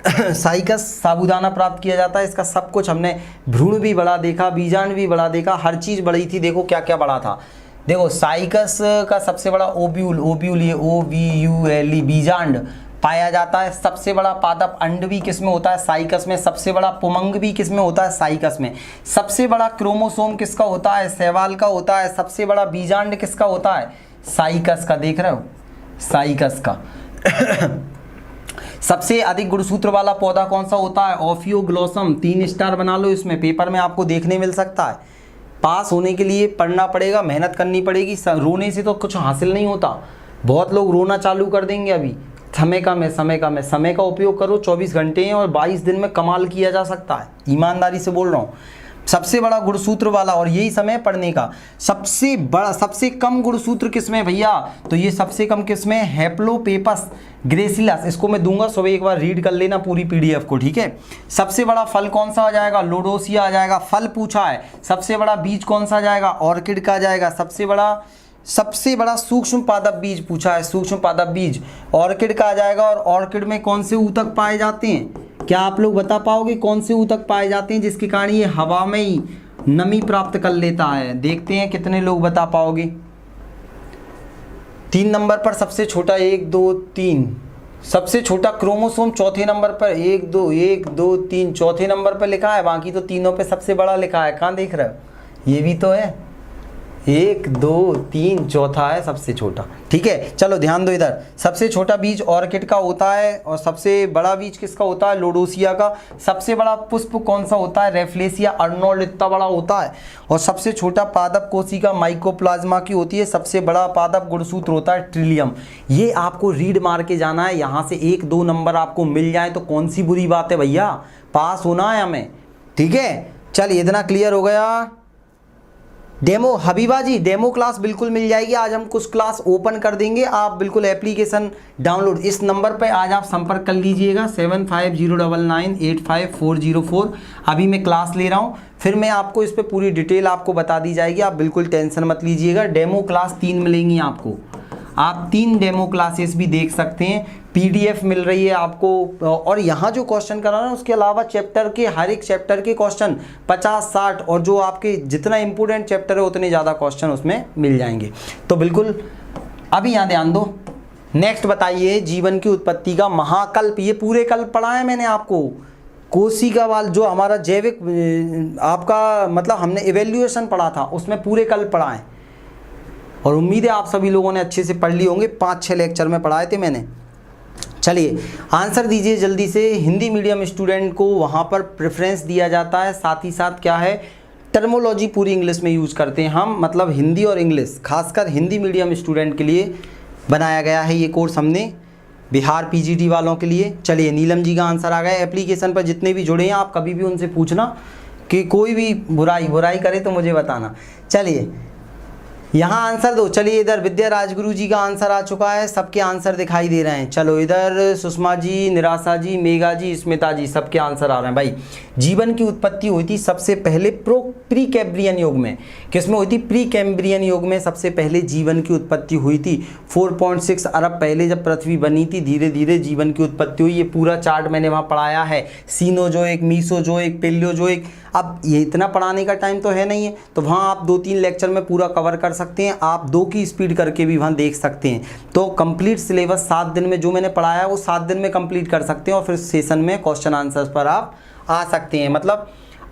साइकस साबूदाना प्राप्त किया जाता है, इसका सब कुछ हमने, भ्रूण भी बड़ा देखा, बीजांड भी बड़ा देखा, हर चीज़ बड़ी थी। देखो क्या क्या बड़ा था। देखो साइकस का सबसे बड़ा ओव्यूल, ओव्यूल ये OVULE बीजांड पाया जाता है। सबसे बड़ा पादप अंड भी किस में होता है? साइकस में। सबसे बड़ा पुमंग भी किस में होता है? साइकस में। सबसे बड़ा क्रोमोसोम किसका होता है? शैवाल का होता है। सबसे बड़ा बीजांड किसका होता है? साइकस का। देख रहे हो, साइकस का। सबसे अधिक गुणसूत्र वाला पौधा कौन सा होता है? ऑफियोग्लोसम। 3 स्टार बना लो, इसमें पेपर में आपको देखने मिल सकता है। पास होने के लिए पढ़ना पड़ेगा, मेहनत करनी पड़ेगी, रोने से तो कुछ हासिल नहीं होता। बहुत लोग रोना चालू कर देंगे अभी। समय का उपयोग करो। 24 घंटे हैं और 22 दिन में कमाल किया जा सकता है, ईमानदारी से बोल रहा हूँ। सबसे बड़ा गुणसूत्र वाला, और यही समय पढ़ने का। सबसे कम गुणसूत्र किसमें भैया? तो ये सबसे कम किसमें? हैप्लोपेपस ग्रेसिलस। इसको मैं दूंगा, सुबह एक बार रीड कर लेना पूरी पीडीएफ को, ठीक है। सबसे बड़ा फल कौन सा आ जाएगा? लोडोसिया आ जाएगा। फल पूछा है। सबसे बड़ा बीज कौन सा आ जाएगा? ऑर्किड का आ जाएगा। सबसे बड़ा सूक्ष्म पादप बीज पूछा है, सूक्ष्म पादप बीज ऑर्किड का आ जाएगा। और ऑर्किड में कौन से ऊतक पाए जाते हैं? क्या आप लोग बता पाओगे कौन से ऊतक पाए जाते हैं जिसके कारण ये हवा में ही नमी प्राप्त कर लेता है? देखते हैं कितने लोग बता पाओगे। 3 नंबर पर सबसे छोटा, 1 2 3, सबसे छोटा क्रोमोसोम चौथे नंबर पर, 1 2 3 चौथे नंबर पर लिखा है। बाकी तो तीनों पे सबसे बड़ा लिखा है। कहाँ देख रहे हो? ये भी तो है, 1 2 3 चौथा है सबसे छोटा, ठीक है। चलो ध्यान दो इधर। सबसे छोटा बीज ऑर्किड का होता है और सबसे बड़ा बीज किसका होता है? लोडोसिया का। सबसे बड़ा पुष्प कौन सा होता है? रेफ्लेसिया अर्नोल्ड, इतना बड़ा होता है। और सबसे छोटा पादप कोशिका माइकोप्लाज्मा की होती है। सबसे बड़ा पादप गुणसूत्र होता है ट्रिलियम। ये आपको रीड मार के जाना है। यहाँ से 1 2 नंबर आपको मिल जाए तो कौन सी बुरी बात है भैया, पास होना है हमें, ठीक है। चलिए इतना क्लियर हो गया। डेमो हबीबा जी, डेमो क्लास बिल्कुल मिल जाएगी। आज हम कुछ क्लास ओपन कर देंगे, आप बिल्कुल एप्लीकेशन डाउनलोड इस नंबर पे आज आप संपर्क कर लीजिएगा 7509985404। अभी मैं क्लास ले रहा हूँ, फिर मैं आपको इस पे पूरी डिटेल आपको बता दी जाएगी। आप बिल्कुल टेंशन मत लीजिएगा। डेमो क्लास 3 मिलेंगी आपको, आप 3 डेमो क्लासेस भी देख सकते हैं। पीडीएफ मिल रही है आपको। और यहाँ जो क्वेश्चन करा ना, उसके अलावा चैप्टर के हर एक चैप्टर के क्वेश्चन 50-60 और जो आपके जितना इंपोर्टेंट चैप्टर है उतने ज़्यादा क्वेश्चन उसमें मिल जाएंगे। तो बिल्कुल अभी यहाँ ध्यान दो। नेक्स्ट बताइए, जीवन की उत्पत्ति का महाकल्प। ये पूरे कल्प पढ़ा है मैंने आपको। कोशिका वाल जो हमारा जैविक आपका मतलब हमने इवेल्युएशन पढ़ा था, उसमें पूरे कल्प पढ़ा है। और उम्मीद है आप सभी लोगों ने अच्छे से पढ़ ली होंगे। 5-6 लेक्चर में पढ़ाए थे मैंने। चलिए आंसर दीजिए जल्दी से। हिंदी मीडियम स्टूडेंट को वहाँ पर प्रेफरेंस दिया जाता है। साथ ही साथ क्या है, टर्मोलॉजी पूरी इंग्लिश में यूज़ करते हैं हम, मतलब हिंदी और इंग्लिश खासकर हिंदी मीडियम स्टूडेंट के लिए बनाया गया है ये कोर्स हमने, बिहार पीजीटी वालों के लिए। चलिए नीलम जी का आंसर आ गया। एप्लीकेशन पर जितने भी जुड़े हैं आप कभी भी उनसे पूछना कि कोई भी बुराई करे तो मुझे बताना। चलिए यहाँ आंसर दो। चलिए इधर विद्या राजगुरु जी का आंसर आ चुका है, सबके आंसर दिखाई दे रहे हैं। चलो इधर सुषमा जी, निराशा जी, मेघा जी, स्मिता जी, सबके आंसर आ रहे हैं। भाई जीवन की उत्पत्ति हुई थी सबसे पहले प्री कैम्ब्रियन युग में। किसमें हुई थी? प्री कैम्ब्रियन युग में सबसे पहले जीवन की उत्पत्ति हुई थी। 4.6 अरब पहले जब पृथ्वी बनी थी, धीरे धीरे जीवन की उत्पत्ति हुई। ये पूरा चार्ट मैंने वहाँ पढ़ाया है, सीनोजोइक, मीसोजोइक, पेलियोजोइक। अब ये इतना पढ़ाने का टाइम तो है नहीं है, तो वहाँ आप 2-3 लेक्चर में पूरा कवर कर सकते हैं। आप 2 की स्पीड करके भी वहाँ देख सकते हैं। तो कंप्लीट सिलेबस 7 दिन में जो मैंने पढ़ाया है वो 7 दिन में कंप्लीट कर सकते हैं और फिर सेशन में क्वेश्चन आंसर्स पर आप आ सकते हैं। मतलब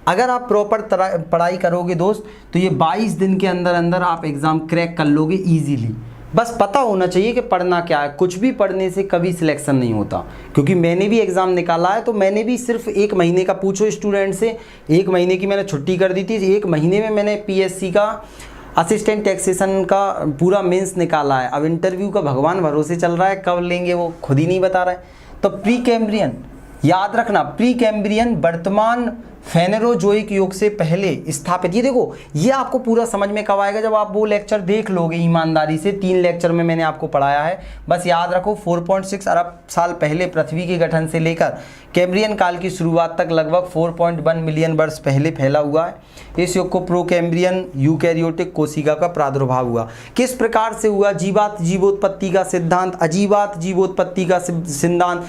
अगर आप प्रॉपर पढ़ाई करोगे दोस्त तो ये 22 दिन के अंदर अंदर आप एग्ज़ाम क्रैक कर लोगे ईजीली। बस पता होना चाहिए कि पढ़ना क्या है। कुछ भी पढ़ने से कभी सिलेक्शन नहीं होता, क्योंकि मैंने भी एग्ज़ाम निकाला है तो मैंने भी सिर्फ 1 महीने का, पूछो स्टूडेंट से, 1 महीने की मैंने छुट्टी कर दी थी। 1 महीने में मैंने पीएससी का असिस्टेंट टैक्सेशन का पूरा मेंस निकाला है। अब इंटरव्यू का भगवान भरोसे चल रहा है, कब लेंगे वो खुद ही नहीं बता रहा है। तो प्री कैम्ब्रियन याद रखना, प्री कैम्ब्रियन वर्तमान फेनेरोजोइक युग से पहले स्थापित। ये देखो, ये आपको पूरा समझ में कब आएगा? जब आप वो लेक्चर देख लोगे ईमानदारी से। 3 लेक्चर में मैंने आपको पढ़ाया है। बस याद रखो 4.6 अरब साल पहले पृथ्वी के गठन से लेकर कैम्ब्रियन काल की शुरुआत तक लगभग 4.1 मिलियन वर्ष पहले फैला हुआ है। इस युग को प्रो कैम्ब्रियन यूकैरियोटिक कोशिका का प्रादुर्भाव हुआ। किस प्रकार से हुआ? जीवात जीवोत्पत्ति का सिद्धांत, अजीवात जीवोत्पत्ति का सिद्धांत,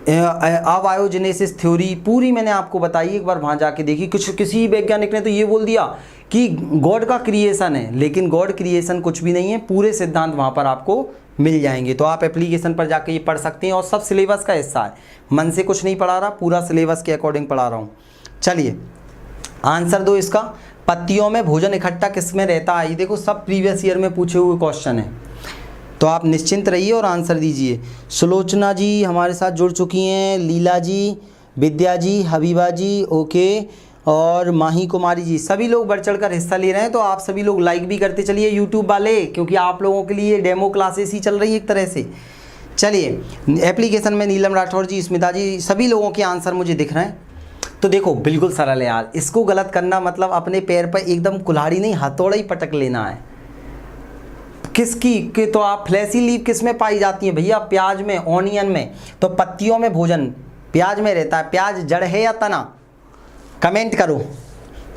अबायोजेनेसिस थ्योरी पूरी मैंने आपको बताई। एक बार वहाँ जाके देखी। किसी वैज्ञानिक ने तो ये बोल दिया कि गॉड का क्रिएशन है, लेकिन गॉड क्रिएशन कुछ भी नहीं है। पूरे सिद्धांत वहाँ पर आपको मिल जाएंगे। तो आप एप्लीकेशन पर जाके ये पढ़ सकते हैं और सब सिलेबस का हिस्सा है। मन से कुछ नहीं पढ़ा रहा, पूरा सिलेबस के अकॉर्डिंग पढ़ा रहा हूँ। चलिए आंसर दो इसका। पत्तियों में भोजन इकट्ठा किस में रहता है? ये देखो सब प्रीवियस ईयर में पूछे हुए क्वेश्चन है। तो आप निश्चिंत रहिए और आंसर दीजिए। सुलोचना जी हमारे साथ जुड़ चुकी हैं, लीला जी, विद्या जी, हबीबा जी, ओके, और माही कुमारी जी, सभी लोग बढ़ चढ़ कर हिस्सा ले रहे हैं। तो आप सभी लोग लाइक भी करते चलिए यूट्यूब वाले, क्योंकि आप लोगों के लिए डेमो क्लासेस ही चल रही है एक तरह से। चलिए एप्लीकेशन में नीलम राठौर जी, स्मिता जी, सभी लोगों के आंसर मुझे दिख रहे हैं। तो देखो बिल्कुल सरल है यार, इसको गलत करना मतलब अपने पैर पर एकदम कुल्हाड़ी नहीं हथौड़ा ही पटक लेना है। किसकी कि तो आप फ्लैसी लीफ किस में पाई जाती है भैया? प्याज में, ऑनियन में। तो पत्तियों में भोजन प्याज में रहता है। प्याज जड़ है या तना? कमेंट करो,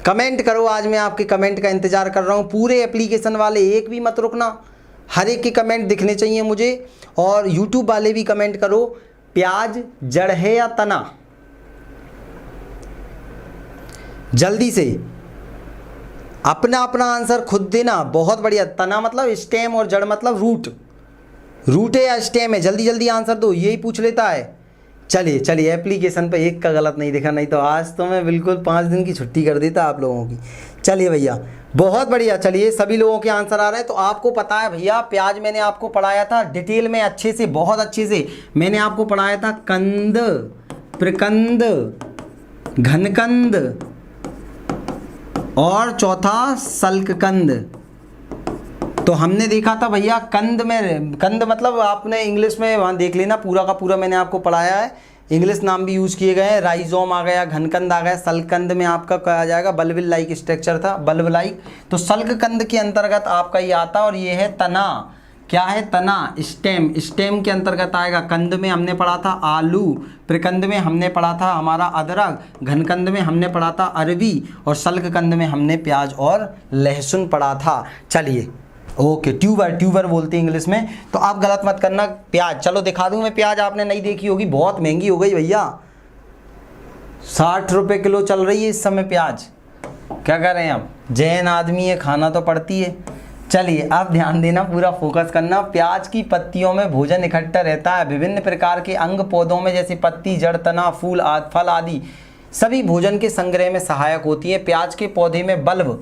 कमेंट करो। आज मैं आपके कमेंट का इंतज़ार कर रहा हूँ। पूरे एप्लीकेशन वाले एक भी मत रुकना, हर एक के कमेंट दिखने चाहिए मुझे। और यूट्यूब वाले भी कमेंट करो, प्याज जड़ है या तना? जल्दी से अपना अपना आंसर खुद देना। बहुत बढ़िया। तना मतलब स्टेम और जड़ मतलब रूट। रूट है या स्टेम है? जल्दी जल्दी आंसर दो, यही पूछ लेता है। चलिए चलिए, एप्लीकेशन पे एक का गलत नहीं दिखा, नहीं तो आज तो मैं बिल्कुल 5 दिन की छुट्टी कर देता आप लोगों की। चलिए भैया बहुत बढ़िया। चलिए सभी लोगों के आंसर आ रहे हैं। तो आपको पता है भैया, प्याज मैंने आपको पढ़ाया था डिटेल में, अच्छे से, बहुत अच्छे से मैंने आपको पढ़ाया था। कंद, प्रकंद, घनकंद और चौथा सल्ककंद। तो हमने देखा था भैया कंद में, कंद मतलब आपने इंग्लिश में वहाँ देख लेना, पूरा का पूरा मैंने आपको पढ़ाया है। इंग्लिश नाम भी यूज़ किए गए हैं। राइजोम आ गया, घनकंद आ गया, सल्ककंद में आपका कहा जाएगा बल्ब लाइक स्ट्रक्चर था, बल्ब लाइक। तो सल्ककंद के अंतर्गत आपका ये आता और ये है तना। क्या है? तना, स्टेम। स्टेम के अंतर्गत आएगा। कंद में हमने पढ़ा था आलू, प्रकंद में हमने पढ़ा था हमारा अदरक, घनकंद में हमने पढ़ा था अरबी और सल्ककंद में हमने प्याज और लहसुन पढ़ा था। चलिए ओके, ट्यूबर, ट्यूबर बोलते हैं इंग्लिश में। तो आप गलत मत करना। प्याज, चलो दिखा दूं मैं प्याज, आपने नहीं देखी होगी, बहुत महंगी हो गई भैया, 60 रुपये किलो चल रही है इस समय प्याज। क्या कर रहे हैं आप? जैन आदमी है, खाना तो पड़ती है। चलिए अब ध्यान देना, पूरा फोकस करना। प्याज की पत्तियों में भोजन इकट्ठा रहता है। विभिन्न प्रकार के अंग पौधों में जैसे पत्ती, जड़, तना, फूल, फल आदि सभी भोजन के संग्रह में सहायक होती है। प्याज के पौधे में बल्ब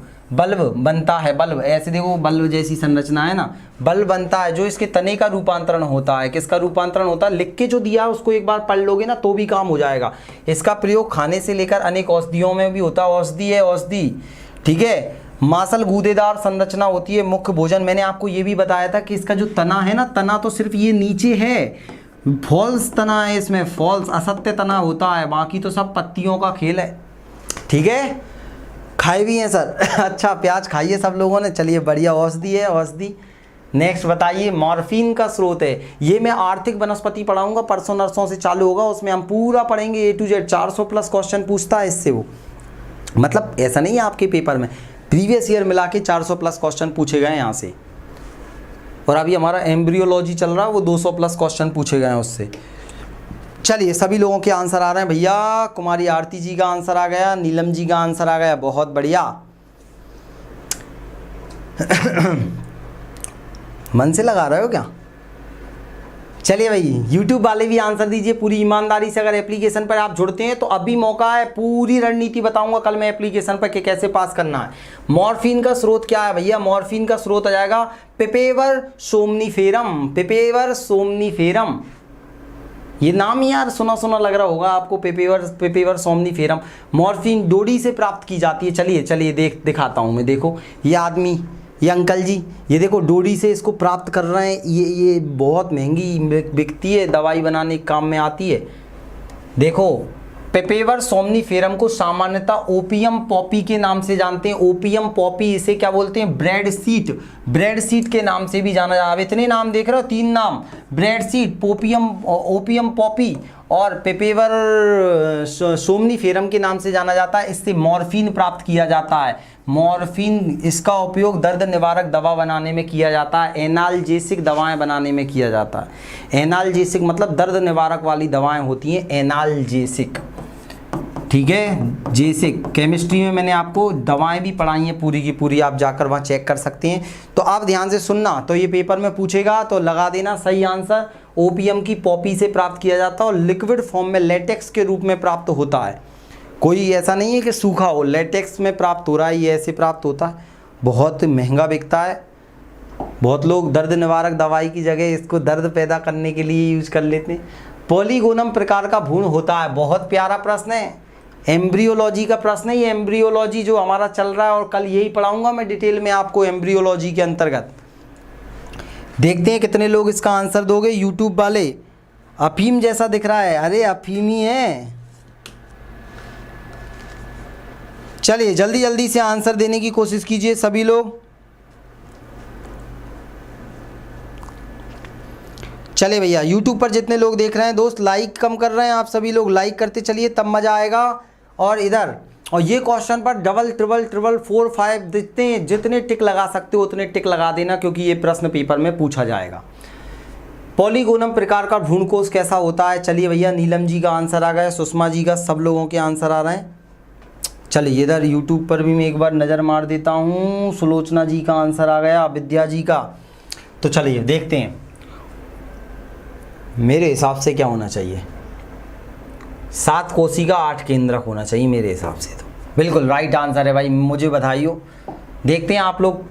बनता है। बल्ब, ऐसे देखो बल्ब जैसी संरचना है ना, बल्ब बनता है जो इसके तने का रूपांतरण होता है। किसका रूपांतरण होता है? लिख के जो दिया है उसको एक बार पढ़ लोगे ना तो भी काम हो जाएगा। इसका प्रयोग खाने से लेकर अनेक औषधियों में भी होता है। औषधि है, औषधि, ठीक है। मांसल गूदेदार संरचना होती है। मुख्य भोजन, मैंने आपको ये भी बताया था कि इसका जो तना है ना, तना तो सिर्फ ये नीचे है, फॉल्स तना है इसमें, फॉल्स, असत्य तना होता है, बाकी तो सब पत्तियों का खेल है। ठीक है, खाए भी हैं सर। अच्छा, प्याज खाइए सब लोगों ने। चलिए बढ़िया, औषधि है, औषधि। नेक्स्ट बताइए, मॉर्फिन का स्रोत है। ये मैं आर्थिक वनस्पति पढ़ाऊंगा, परसों नरसों से चालू होगा, उसमें हम पूरा पढ़ेंगे A to Z। 400 plus question पूछता है इससे वो, मतलब ऐसा नहीं है आपके पेपर में, प्रीवियस ईयर मिला के 400 प्लस क्वेश्चन पूछे गए हैं यहाँ से। और अभी हमारा एम्ब्रियोलॉजी चल रहा है, वो 200 प्लस क्वेश्चन पूछे गए हैं उससे। चलिए सभी लोगों के आंसर आ रहे हैं भैया। कुमारी आरती जी का आंसर आ गया, नीलम जी का आंसर आ गया, बहुत बढ़िया। मन से लगा रहे हो क्या? चलिए भाई, YouTube वाले भी आंसर दीजिए पूरी ईमानदारी से। अगर एप्लीकेशन पर आप जुड़ते हैं तो अभी मौका है, पूरी रणनीति बताऊंगा कल मैं एप्लीकेशन पर कि कैसे पास करना है। मॉर्फिन का स्रोत क्या है भैया? मॉर्फिन का स्रोत आ जाएगा पेपेवर सोमनीफेरम। पेपेवर सोमनीफेरम, ये नाम यार सुना सुना लग रहा होगा आपको, पेपेवर सोमनीफेरम। मॉर्फिन डोडी से प्राप्त की जाती है। चलिए चलिए दिखाता हूँ मैं। देखो ये आदमी, ये अंकल जी, ये देखो डोडी से इसको प्राप्त कर रहे हैं। ये बहुत महंगी बिकती है, दवाई बनाने के काम में आती है। देखो पेपेवर सोमनीफेरम को सामान्यतः ओपियम पॉपी के नाम से जानते हैं। ओपियम पॉपी, इसे क्या बोलते हैं? Bread seat. ब्रेड सीट के नाम से भी जाना जाता है। इतने नाम देख रहे हो, 3 नाम, ब्रेड सीट, ओपियम पॉपी और पेपेवर सोमनीफेरम के नाम से जाना जाता है। इससे मॉर्फिन प्राप्त किया जाता है। मॉर्फिन, इसका उपयोग दर्द निवारक दवा बनाने में किया जाता है। एनाल्जेसिक दवाएं बनाने में किया जाता है। एनाल्जेसिक मतलब दर्द निवारक वाली दवाएं होती हैं, एनाल्जेसिक। ठीक है, जेसिक, केमिस्ट्री में मैंने आपको दवाएं भी पढ़ाई हैं पूरी की पूरी, आप जाकर वहाँ चेक कर सकते हैं। तो आप ध्यान से सुनना, तो ये पेपर में पूछेगा तो लगा देना सही आंसर। ओपियम की पॉपी से प्राप्त किया जाता है और लिक्विड फॉर्म में लेटेक्स के रूप में प्राप्त होता है। कोई ऐसा नहीं है कि सूखा हो, लेटेक्स में प्राप्त हो रहा है, ये ऐसे प्राप्त होता है। बहुत महंगा बिकता है। बहुत लोग दर्द निवारक दवाई की जगह इसको दर्द पैदा करने के लिए यूज कर लेते हैं। पॉलीगोनम प्रकार का भ्रूण होता है, बहुत प्यारा प्रश्न है, एम्ब्रियोलॉजी का प्रश्न है ये। एम्ब्रियोलॉजी जो हमारा चल रहा है और कल यही पढ़ाऊंगा मैं डिटेल में आपको एम्ब्रियोलॉजी के अंतर्गत। देखते हैं कितने लोग इसका आंसर दोगे यूट्यूब वाले। अफीम जैसा दिख रहा है, अरे अफीम ही है। चलिए जल्दी जल्दी से आंसर देने की कोशिश कीजिए सभी लोग। चले भैया, यूट्यूब पर जितने लोग देख रहे हैं दोस्त, लाइक कम कर रहे हैं आप सभी लोग, लाइक करते चलिए तब मज़ा आएगा। और इधर और ये क्वेश्चन पर डबल ट्रिपल ट्रिपल 4 5 जितने टिक लगा सकते हो उतने टिक लगा देना, क्योंकि ये प्रश्न पेपर में पूछा जाएगा। पॉलीगोनम प्रकार का भ्रूणकोष कैसा होता है? चलिए भैया, नीलम जी का आंसर आ गया, सुषमा जी का, सब लोगों के आंसर आ रहे हैं। चलिए इधर यूट्यूब पर भी मैं एक बार नज़र मार देता हूँ। सुलोचना जी का आंसर आ गया, विद्या जी का। तो चलिए देखते हैं मेरे हिसाब से क्या होना चाहिए। 7 कोशिका 8 केंद्रक होना चाहिए मेरे हिसाब से। तो बिल्कुल राइट आंसर है भाई, मुझे बधाई हो। देखते हैं आप लोग।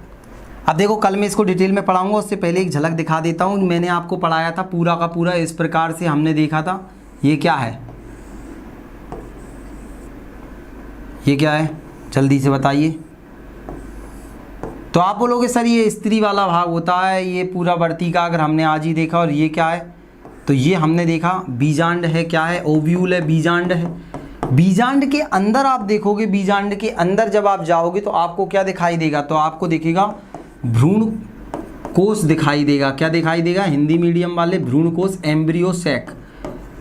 अब देखो कल मैं इसको डिटेल में पढ़ाऊंगा, उससे पहले एक झलक दिखा देता हूँ। मैंने आपको पढ़ाया था पूरा का पूरा इस प्रकार से, हमने देखा था। ये क्या है, ये क्या है, जल्दी से बताइए। तो आप बोलोगे सर ये स्त्री वाला भाग होता है, ये पूरा वर्ती का अगर हमने आज ही देखा। और ये क्या है, तो ये हमने देखा बीजांड है। क्या है, ओव्यूल है, बीजांड है। बीजांड के अंदर आप देखोगे, बीजांड के अंदर जब आप जाओगे तो आपको क्या दिखाई देगा, तो आपको दिखेगा भ्रूण कोष दिखाई देगा। क्या दिखाई देगा, हिंदी मीडियम वाले भ्रूण कोष, एम्ब्रियोसैक।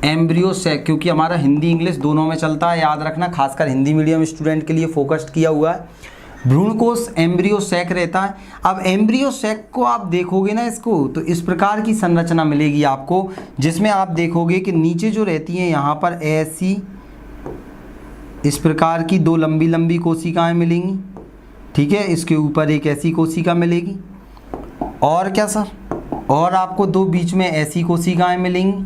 एम्ब्रियोसैक, क्योंकि हमारा हिंदी इंग्लिश दोनों में चलता है, याद रखना, खासकर हिंदी मीडियम स्टूडेंट के लिए फोकस्ड किया हुआ है। भ्रूणकोष एम्ब्रियोसैक रहता है। अब एम्ब्रियोसैक को आप देखोगे ना इसको, तो इस प्रकार की संरचना मिलेगी आपको, जिसमें आप देखोगे कि नीचे जो रहती हैं यहाँ पर ऐसी इस प्रकार की 2 लंबी लंबी कोशिकाएं मिलेंगी, ठीक है। इसके ऊपर एक ऐसी कोशिका मिलेगी, और क्या सर, और आपको 2 बीच में ऐसी कोशिकाएं मिलेंगी,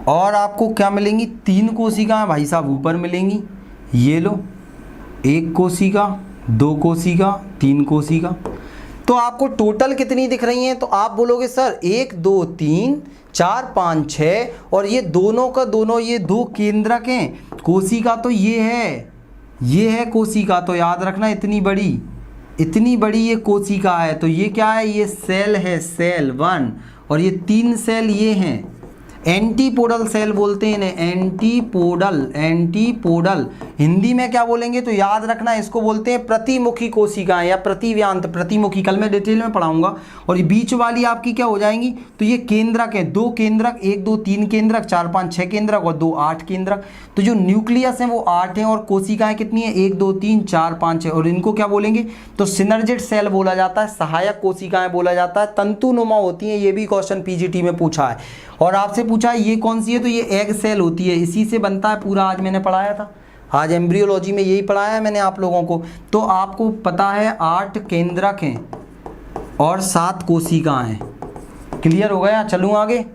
और आपको क्या मिलेंगी, 3 कोशिकाएं भाई साहब ऊपर मिलेंगी। ये लो, 1 कोशिका, 2 कोशिका, 3 कोशिका। तो आपको टोटल कितनी दिख रही हैं, तो आप बोलोगे सर 1 2 3 4 5 6, और ये दोनों का दोनों ये 2 केंद्रक हैं। कोशिका तो ये है कोशिका, तो याद रखना इतनी बड़ी ये कोशिका है। तो ये क्या है, ये सेल है, सेल 1, और ये 3 सेल ये हैं, एंटीपोडल सेल बोलते हैं इन्हें, एंटीपोडल हिंदी में क्या बोलेंगे, तो याद रखना इसको बोलते हैं प्रतिमुखी कोशिकाएं या प्रतिव्यांत, प्रतिमुखी, कल मैं डिटेल में पढ़ाऊंगा। और ये बीच वाली आपकी क्या हो जाएंगी, तो ये केंद्रक है, 2 केंद्रक, 1 2 3 केंद्रक, 4 5 6 केंद्रक, और 2 8 केंद्रक। तो जो न्यूक्लियस है वो 8 है, और कोशिकाएं कितनी है, 1 2 3 4 5 है। और इनको क्या बोलेंगे, तो सिनर्जिड सेल बोला जाता है, सहायक कोशिकाएं बोला जाता है, तंतुनुमा होती हैं। ये भी क्वेश्चन पीजीटी में पूछा है। और आपसे पूछा है ये कौन सी है, तो ये एग सेल होती है, इसी से बनता है पूरा। आज मैंने पढ़ाया था, आज एम्ब्रियोलॉजी में यही पढ़ाया है मैंने आप लोगों को। तो आपको पता है 8 केंद्रक हैं और 7 कोशिकाएं हैं। क्लियर हो गया, चलूँ आगे।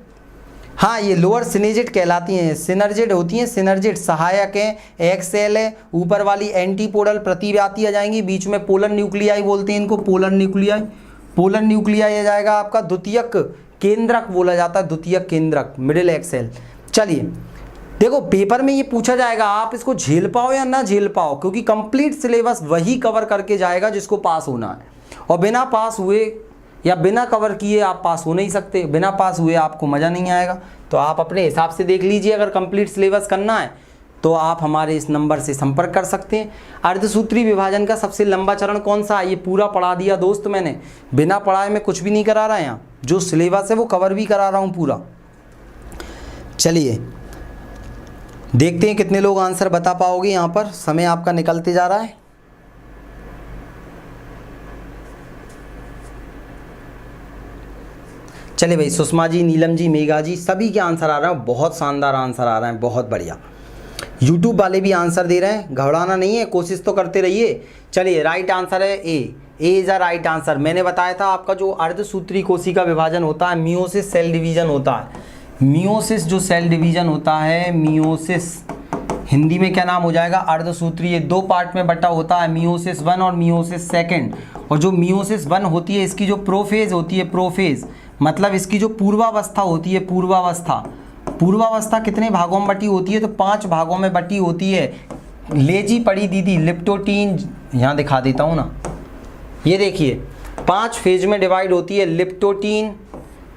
हाँ, ये लोअर सिनेजिड कहलाती हैं, सिनर्जिड होती हैं, सिनर्जिड सहायक है, एग सेल है। ऊपर वाली एंटीपोडल प्रतिव्याती आ जाएंगी, बीच में पोलर न्यूक्लियाई बोलते हैं इनको, पोलर न्यूक्लियाई आ जाएगा आपका। द्वितीयक केंद्रक बोला जाता है, द्वितीयक केंद्रक, मिडिल एग सेल। चलिए देखो, पेपर में ये पूछा जाएगा, आप इसको झेल पाओ या ना झेल पाओ, क्योंकि कंप्लीट सिलेबस वही कवर करके जाएगा जिसको पास होना है। और बिना पास हुए या बिना कवर किए आप पास हो नहीं सकते, बिना पास हुए आपको मज़ा नहीं आएगा। तो आप अपने हिसाब से देख लीजिए, अगर कंप्लीट सिलेबस करना है तो आप हमारे इस नंबर से संपर्क कर सकते हैं। अर्धसूत्री विभाजन का सबसे लंबा चरण कौन सा है, ये पूरा पढ़ा दिया दोस्त मैंने, बिना पढ़ाए मैं कुछ भी नहीं करा रहा यहाँ, जो सिलेबस है वो कवर भी करा रहा हूँ पूरा। चलिए देखते हैं कितने लोग आंसर बता पाओगे। यहाँ पर समय आपका निकलते जा रहा है। चलिए भाई, सुषमा जी, नीलम जी, मेघा जी, सभी के आंसर आ रहे हैं, बहुत शानदार आंसर आ रहे हैं, बहुत बढ़िया। यूट्यूब वाले भी आंसर दे रहे हैं, घबराना नहीं है, कोशिश तो करते रहिए। चलिए राइट आंसर है ए इज अ राइट आंसर। मैंने बताया था आपका जो अर्धसूत्री कोशिका विभाजन होता है, मियोसिस सेल डिवीजन होता है। मियोसिस जो सेल डिवीजन होता है, मियोसिस हिंदी में क्या नाम हो जाएगा, अर्धसूत्रीय। दो पार्ट में बटा होता है, मियोसिस 1 और मियोसिस 2। और जो मियोसिस 1 होती है इसकी जो प्रोफेज होती है, प्रोफेज मतलब इसकी जो पूर्वावस्था होती है, पूर्वावस्था कितने भागों में बटी होती है, तो 5 भागों में बटी होती है। लेजी पड़ी दीदी, लिप्टोटीन, यहाँ दिखा देता हूँ ना, ये देखिए 5 फेज में डिवाइड होती है।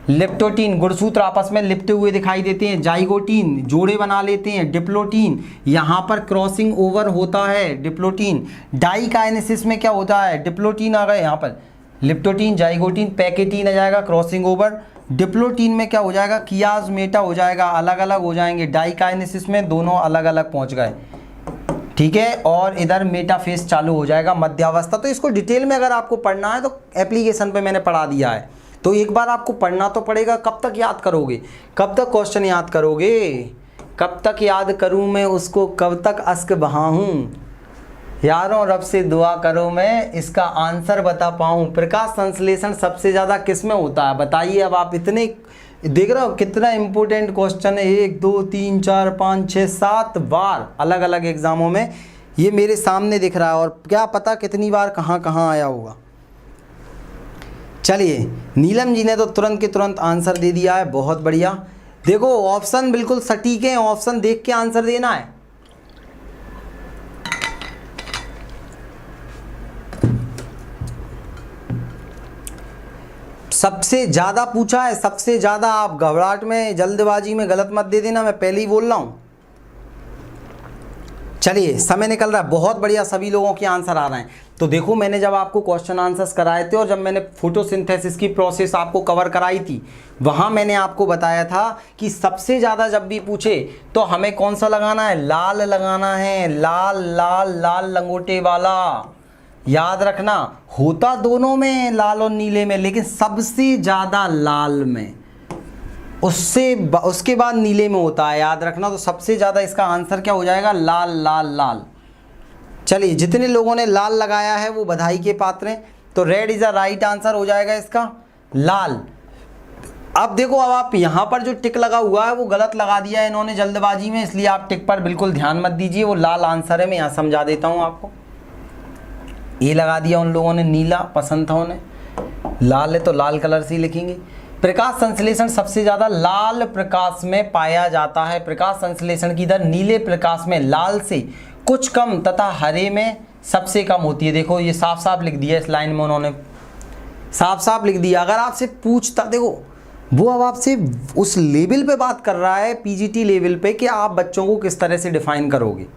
लिप्टोटीन गुणसूत्र आपस में लिपटे हुए दिखाई देते हैं। जाइगोटीन जोड़े बना लेते हैं। डिप्लोटीन यहाँ पर क्रॉसिंग ओवर होता है, डिप्लोटीन। डाइकाइनेसिस में क्या होता है, डिप्लोटीन आ गए यहाँ पर, लिप्टोटीन, जाइगोटीन, पैकेटीन आ जाएगा, क्रॉसिंग ओवर। डिप्लोटीन में क्या हो जाएगा, कियाजमेटा हो जाएगा, अलग अलग हो जाएंगे। डाइकाइनेसिस में दोनों अलग अलग पहुँच गए, ठीक है। और इधर मेटाफेज चालू हो जाएगा, मध्यावस्था। तो इसको डिटेल में अगर आपको पढ़ना है तो एप्लीकेशन पे मैंने पढ़ा दिया है, तो एक बार आपको पढ़ना तो पड़ेगा। कब तक याद करोगे, कब तक क्वेश्चन याद करोगे, कब तक याद करूं मैं उसको, कब तक अश्क बहाऊं यारों, रब से दुआ करो मैं इसका आंसर बता पाऊं। प्रकाश संश्लेषण सबसे ज़्यादा किस में होता है बताइए। अब आप इतने देख रहे हो कितना इंपॉर्टेंट क्वेश्चन है, 1 2 3 4 5 6 7 बार अलग अलग एग्जामों में ये मेरे सामने दिख रहा है, और क्या पता कितनी बार कहाँ कहाँ आया होगा। चलिए, नीलम जी ने तो तुरंत के तुरंत आंसर दे दिया है, बहुत बढ़िया। देखो ऑप्शन बिल्कुल सटीक है, ऑप्शन देख के आंसर देना है। सबसे ज़्यादा पूछा है, सबसे ज़्यादा। आप घबराहट में जल्दबाजी में गलत मत दे देना, मैं पहले ही बोल रहा हूँ। चलिए, समय निकल रहा है, बहुत बढ़िया, सभी लोगों के आंसर आ रहे हैं। तो देखो, मैंने जब आपको क्वेश्चन आंसर्स कराए थे और जब मैंने फोटोसिंथेसिस की प्रोसेस आपको कवर कराई थी, वहाँ मैंने आपको बताया था कि सबसे ज़्यादा जब भी पूछे तो हमें कौन सा लगाना है, लाल लगाना है। लाल लाल लाल लंगोटे वाला, याद रखना। होता दोनों में, लाल और नीले में, लेकिन सबसे ज़्यादा लाल में, उसके बाद नीले में होता है, याद रखना। तो सबसे ज़्यादा इसका आंसर क्या हो जाएगा, लाल लाल लाल। चलिए, जितने लोगों ने लाल लगाया है वो बधाई के पात्र हैं। तो red is a right answer हो जाएगा इसका, लाल। अब देखो, अब आप यहाँ पर जो टिक लगा हुआ है वो गलत लगा दिया है इन्होंने जल्दबाजी में, इसलिए आप टिक पर बिल्कुल ध्यान मत दीजिए, वो लाल आंसर है। मैं यहाँ समझा देता हूँ आपको। ये लगा दिया उन लोगों ने, नीला पसंद था उन्हें, लाल है तो लाल कलर से ही लिखेंगे। प्रकाश संश्लेषण सबसे ज़्यादा लाल प्रकाश में पाया जाता है। प्रकाश संश्लेषण की दर नीले प्रकाश में लाल से कुछ कम तथा हरे में सबसे कम होती है। देखो, ये साफ साफ लिख दिया इस लाइन में, उन्होंने साफ साफ लिख दिया। अगर आपसे पूछता, देखो वो अब आपसे उस लेवल पे बात कर रहा है, पीजीटी लेवल पे, कि आप बच्चों को किस तरह से डिफाइन करोगे,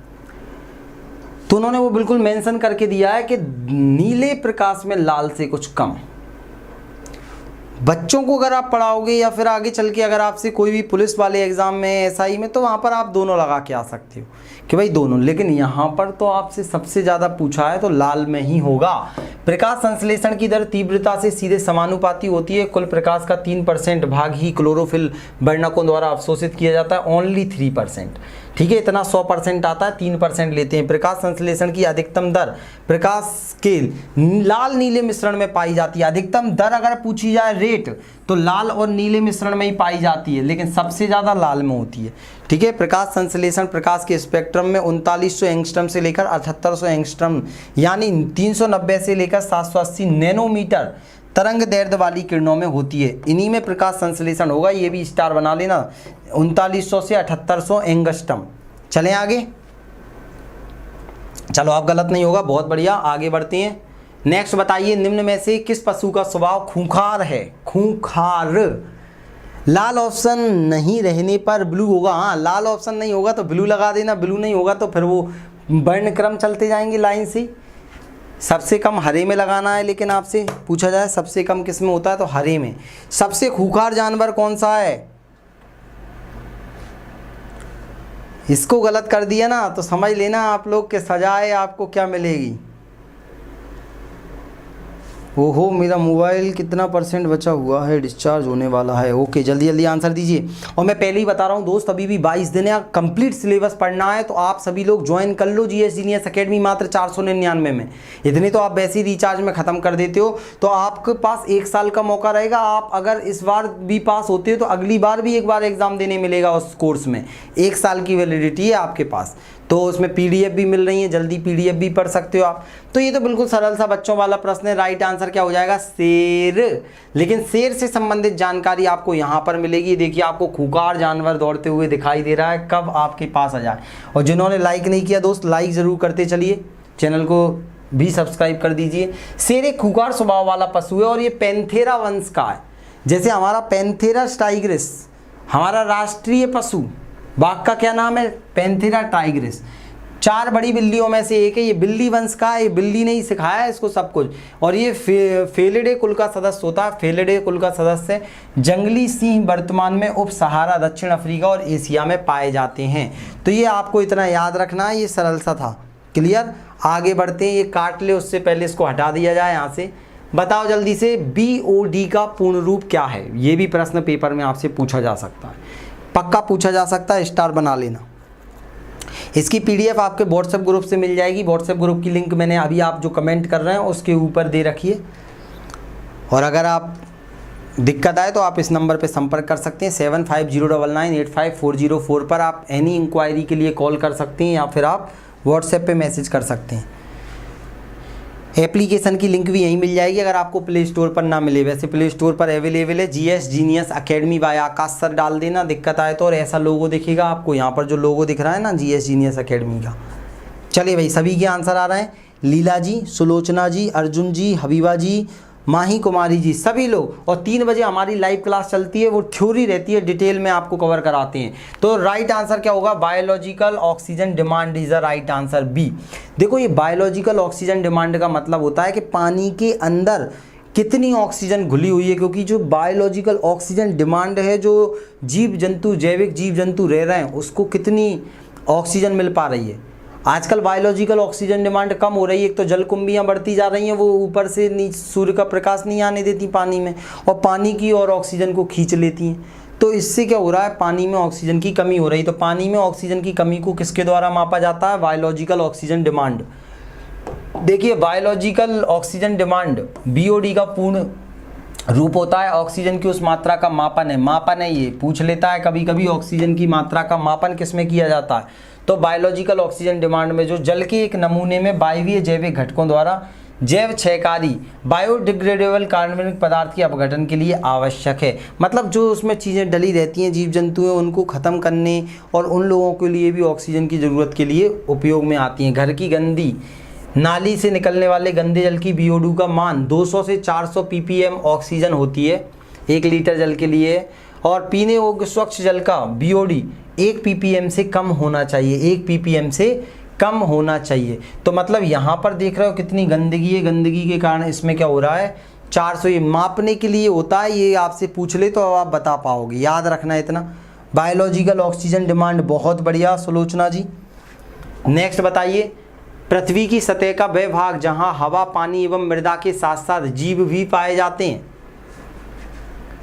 तो उन्होंने वो बिल्कुल मेंशन करके दिया है कि नीले प्रकाश में लाल से कुछ कम। बच्चों को अगर आप पढ़ाओगे या फिर आगे चल के अगर आपसे कोई भी पुलिस वाले एग्ज़ाम में, एसआई में, तो वहाँ पर आप दोनों लगा के आ सकते हो कि भाई दोनों। लेकिन यहाँ पर तो आपसे सबसे ज़्यादा पूछा है तो लाल में ही होगा। प्रकाश संश्लेषण की दर तीव्रता से सीधे समानुपाती होती है। कुल प्रकाश का 3% भाग ही क्लोरोफिल वर्णकों द्वारा अवशोषित किया जाता है, ओनली 3%। ठीक है, इतना 100% आता है, 3% लेते हैं। प्रकाश संश्लेषण की अधिकतम दर प्रकाश के लाल नीले मिश्रण में पाई जाती है। अधिकतम दर अगर पूछी जाए, रेट, तो लाल और नीले मिश्रण में ही पाई जाती है, लेकिन सबसे ज़्यादा लाल में होती है। ठीक है, प्रकाश संश्लेषण प्रकाश के स्पेक्ट्रम में 3900 एंगस्ट्रम से लेकर 7800 एंगस्ट्रम, यानी 390 से लेकर 780 नैनोमीटर तरंग दैर्ध्य वाली किरणों में होती है। इन्हीं में प्रकाश संश्लेषण होगा, ये भी स्टार बना लेना, 3900 से 7800 एंगस्ट्रम। चलें आगे, चलो अब गलत नहीं होगा, बहुत बढ़िया, आगे बढ़ते हैं। नेक्स्ट बताइए, निम्न में से किस पशु का स्वभाव खूंखार है। खूंखार, लाल ऑप्शन नहीं रहने पर ब्लू होगा। हाँ, लाल ऑप्शन नहीं होगा तो ब्लू लगा देना, ब्लू नहीं होगा तो फिर वो वर्णक्रम चलते जाएंगे लाइन से। सबसे कम हरे में लगाना है, लेकिन आपसे पूछा जाए सबसे कम किस में होता है तो हरे में। सबसे खूंखार जानवर कौन सा है, इसको गलत कर दिया ना तो समझ लेना आप लोग के सजाए आपको क्या मिलेगी। ओहो, मेरा मोबाइल कितना % बचा हुआ है, डिस्चार्ज होने वाला है। ओके, जल्दी जल्दी आंसर दीजिए। और मैं पहले ही बता रहा हूँ दोस्त, अभी भी 22 दिन है, कंप्लीट सिलेबस पढ़ना है तो आप सभी लोग ज्वाइन कर लो जीएस जीनियस एकेडमी, मात्र 499 में। इतने तो आप वैसे ही रिचार्ज में ख़त्म कर देते हो, तो आपके पास 1 साल का मौका रहेगा। आप अगर इस बार भी पास होते हो तो अगली बार भी एक बार एग्ज़ाम देने मिलेगा उस कोर्स में, 1 साल की वैलिडिटी है आपके पास। तो उसमें पीडीएफ भी मिल रही है, जल्दी पीडीएफ भी पढ़ सकते हो आप। तो ये तो बिल्कुल सरल सा बच्चों वाला प्रश्न है। राइट आंसर क्या हो जाएगा? शेर। लेकिन शेर से संबंधित जानकारी आपको यहाँ पर मिलेगी। देखिए आपको खूंखार जानवर दौड़ते हुए दिखाई दे रहा है, कब आपके पास आ जाए। और जिन्होंने लाइक नहीं किया दोस्त, लाइक ज़रूर करते चलिए, चैनल को भी सब्सक्राइब कर दीजिए। शेर एक खूंखार स्वभाव वाला पशु है और ये पैंथेरा वंश का है। जैसे हमारा पैंथेरस टाइग्रिस हमारा राष्ट्रीय पशु, बाघ का क्या नाम है? Panthera Tigris. 4 बड़ी बिल्लियों में से एक है, ये बिल्ली वंश का है। ये बिल्ली ने ही सिखाया है इसको सब कुछ। और ये फेलिडे कुल का सदस्य होता है। फेलिडे कुल का सदस्य जंगली सिंह वर्तमान में उप सहारा, दक्षिण अफ्रीका और एशिया में पाए जाते हैं। तो ये आपको इतना याद रखना है, ये सरल सा था। क्लियर? आगे बढ़ते हैं। ये काट ले, उससे पहले इसको हटा दिया जाए यहाँ से। बताओ जल्दी से, BOD का पूर्ण रूप क्या है? ये भी प्रश्न पेपर में आपसे पूछा जा सकता है, पक्का पूछा जा सकता है, स्टार बना लेना। इसकी PDF आपके व्हाट्सएप ग्रुप से मिल जाएगी। व्हाट्सएप ग्रुप की लिंक मैंने अभी आप जो कमेंट कर रहे हैं उसके ऊपर दे रखी है। और अगर आप दिक्कत आए तो आप इस नंबर पर संपर्क कर सकते हैं, 7509985404 पर आप एनी इंक्वायरी के लिए कॉल कर सकते हैं या फिर आप व्हाट्सएप पे मैसेज कर सकते हैं। एप्लीकेशन की लिंक भी यहीं मिल जाएगी अगर आपको प्ले स्टोर पर ना मिले। वैसे प्ले स्टोर पर अवेलेबल है। GS जीनियस अकेडमी बाय आकाश सर डाल देना, दिक्कत आए तो। और ऐसा लोगो दिखेगा आपको यहाँ पर, जो लोगो दिख रहा है ना GS जीनियस अकेडमी का। चलिए भाई, सभी के आंसर आ रहे हैं। लीला जी, सुलोचना जी, अर्जुन जी, हबीबा जी, माही कुमारी जी, सभी लोग। और 3 बजे हमारी लाइव क्लास चलती है, वो थ्योरी रहती है, डिटेल में आपको कवर कराते हैं। तो राइट आंसर क्या होगा? Biological oxygen demand is the right answer, B। देखो ये बायोलॉजिकल ऑक्सीजन डिमांड का मतलब होता है कि पानी के अंदर कितनी ऑक्सीजन घुली हुई है। क्योंकि जो बायोलॉजिकल ऑक्सीजन डिमांड है, जो जीव जंतु, जैविक जीव जंतु रह रहे हैं, उसको कितनी ऑक्सीजन मिल पा रही है। आजकल बायोलॉजिकल ऑक्सीजन डिमांड कम हो रही है। एक तो जलकुंभियाँ बढ़ती जा रही हैं, वो ऊपर से नीचे सूर्य का प्रकाश नहीं आने देती पानी में, और पानी की और ऑक्सीजन को खींच लेती हैं। तो इससे क्या हो रहा है? पानी में ऑक्सीजन की कमी हो रही है। तो पानी में ऑक्सीजन की कमी को किसके द्वारा मापा जाता है? Biological oxygen demand. देखिए बायोलॉजिकल ऑक्सीजन डिमांड BOD का पूर्ण रूप होता है ऑक्सीजन की उस मात्रा का मापन है। मापन है, ये पूछ लेता है कभी कभी, ऑक्सीजन की मात्रा का मापन किसमें किया जाता है? तो बायोलॉजिकल ऑक्सीजन डिमांड में जो जल के एक नमूने में वायवीय जैविक घटकों द्वारा जैव क्षयकारी बायोडिग्रेडेबल कार्बनिक पदार्थ के अपघटन के लिए आवश्यक है। मतलब जो उसमें चीज़ें डली रहती हैं, जीव जंतु हैं, उनको ख़त्म करने और उन लोगों के लिए भी ऑक्सीजन की ज़रूरत के लिए उपयोग में आती हैं। घर की गंदी नाली से निकलने वाले गंदे जल की BOD का मान 200 से 400 ppm ऑक्सीजन होती है 1 लीटर जल के लिए। और पीने योग्य स्वच्छ जल का BOD 1 ppm से कम होना चाहिए, 1 ppm से कम होना चाहिए। तो मतलब यहाँ पर देख रहे हो कितनी गंदगी है, गंदगी के कारण इसमें क्या हो रहा है? 400। ये मापने के लिए होता है, ये आपसे पूछ ले तो आप बता पाओगे, याद रखना इतना। बायोलॉजिकल ऑक्सीजन डिमांड, बहुत बढ़िया सुलोचना जी। नेक्स्ट बताइए, पृथ्वी की सतह का वह भाग जहाँ हवा, पानी एवं मृदा के साथ साथ जीव भी पाए जाते हैं।